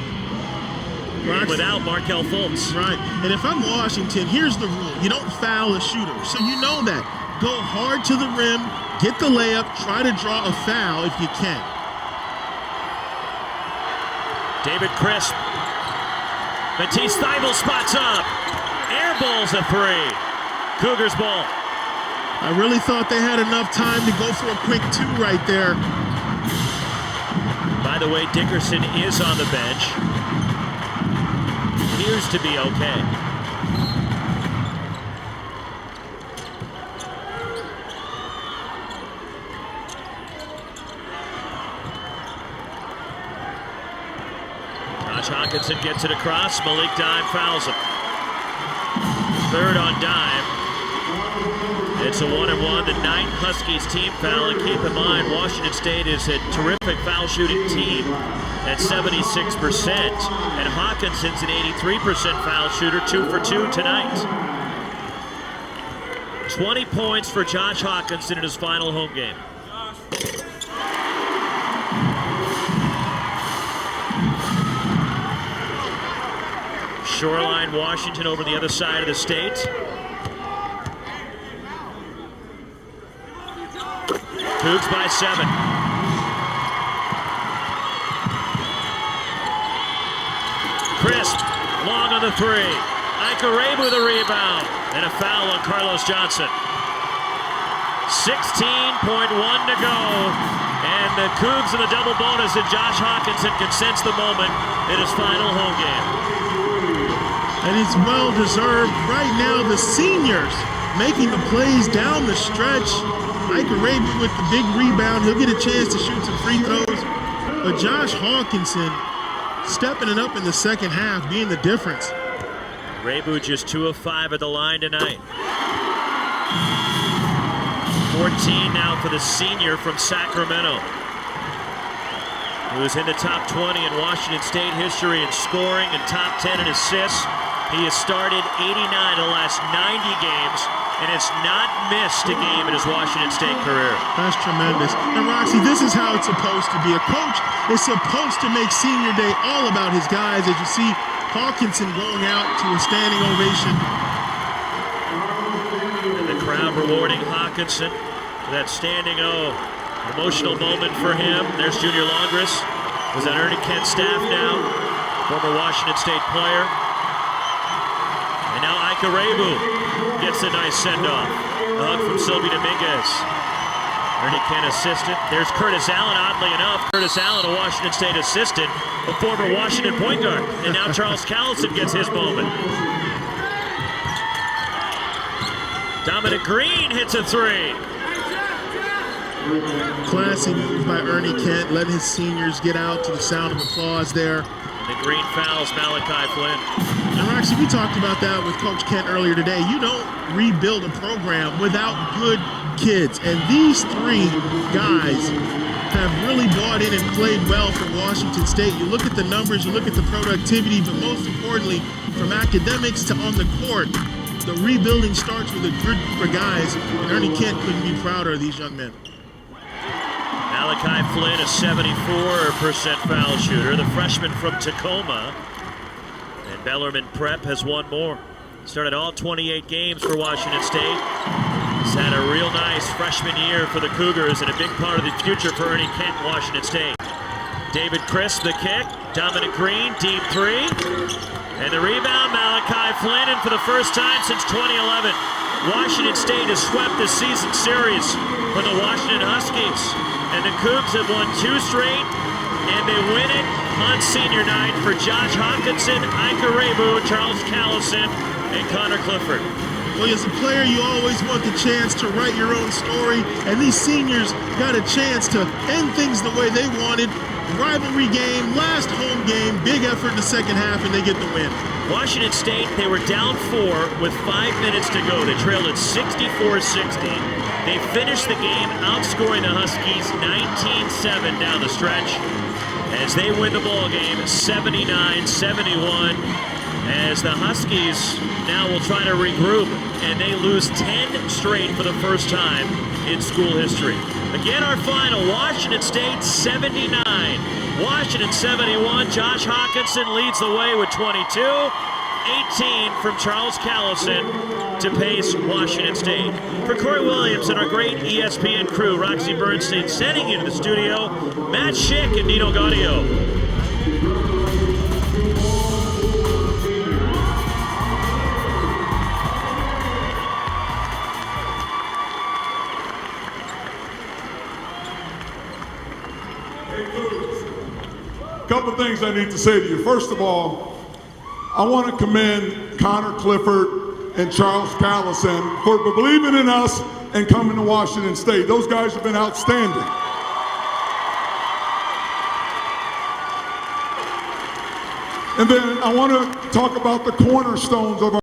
Without Markelle Fultz. Right, and if I'm Washington, here's the rule. You don't foul a shooter, so you know that. Go hard to the rim, get the layup, try to draw a foul if you can. David Crisp. Matisse Thybulle spots up. Air balls a 3. Cougars ball. I really thought they had enough time to go for a quick 2 right there. By the way, Dickerson is on the bench. Appears to be okay. Josh Hawkinson gets it across. Malik Dime fouls him. 3rd on Dime. It's a 1-and-1, the 9th Huskies team foul, and keep in mind, Washington State is a terrific foul shooting team at 76%, and Hawkinson's an 83% foul shooter, 2 for 2 tonight. 20 points for Josh Hawkinson in his final home game. Shoreline, Washington over the other side of the state. Cougs by 7. Crisp, long on the 3. Ika Rebu with a rebound, and a foul on Carlos Johnson. 16.1 to go, and the Cougs in the double bonus, and Josh Hawkinson can sense the moment in his final home game. And it's well deserved. Right now, the seniors making the plays down the stretch. Ika Rebu with the big rebound. He'll get a chance to shoot some free throws. But Josh Hawkinson stepping it up in the second half, being the difference. Rebu just 2 of 5 at the line tonight. 14 now for the senior from Sacramento, who is in the top 20 in Washington State history in scoring and top 10 in assists. He has started 89 of the last 90 games and has not missed a game in his Washington State career. That's tremendous. And Roxy, this is how it's supposed to be. A coach is supposed to make senior day all about his guys. As you see Hawkinson going out to a standing ovation. And the crowd rewarding Hawkinson for that standing O. Emotional moment for him. There's Junior Longris, who's on Ernie Kent's staff now, former Washington State player. And now Ika Rebu gets a nice send-off. A hug from Sylvie Dominguez. Ernie Kent assistant. There's Curtis Allen, oddly enough. Curtis Allen, a Washington State assistant, a former Washington point guard. And now Charles Callison gets his moment. Dominic Green hits a 3. Classy move by Ernie Kent, letting his seniors get out to the sound of applause there. The Green fouls Malachi Flynn. And actually, we talked about that with Coach Kent earlier today. You don't rebuild a program without good kids. And these 3 guys have really bought in and played well for Washington State. You look at the numbers, you look at the productivity, but most importantly, from academics to on the court, the rebuilding starts with a good group of guys. And Ernie Kent couldn't be prouder of these young men. Malachi Flynn, a 74% foul shooter, the freshman from Tacoma. And Bellarmine Prep has won more. Started all 28 games for Washington State. had a real nice freshman year for the Cougars and a big part of the future for Ernie Kent, Washington State. David Crisp, the kick. Dominic Green, deep three. And the rebound, Malachi Flynn, and for the first time since 2011, Washington State has swept the season series for the Washington Huskies. And the Cougs have won 2 straight, and they win it on senior night for Josh Hawkinson, Ika Rebu, Charles Callison, and Connor Clifford. Well, as a player, you always want the chance to write your own story, and these seniors got a chance to end things the way they wanted. Rivalry game, last home game, big effort in the second half, and they get the win. Washington State, they were down 4 with 5 minutes to go. They trailed at 64-60. They finished the game outscoring the Huskies 19-7 down the stretch as they win the ball game 79-71. As the Huskies now will try to regroup, and they lose 10 straight for the first time in school history. Again, our final, Washington State 79, Washington 71. Josh Hawkinson leads the way with 22, 18 from Charles Callison to pace Washington State. For Corey Williams and our great ESPN crew, Roxy Bernstein sending you to the studio, Matt Schick and Nino Gaudio. Couple things I need to say to you. First of all, I want to commend Connor Clifford and Charles Callison for believing in us and coming to Washington State. Those guys have been outstanding. And then I want to talk about the cornerstones of our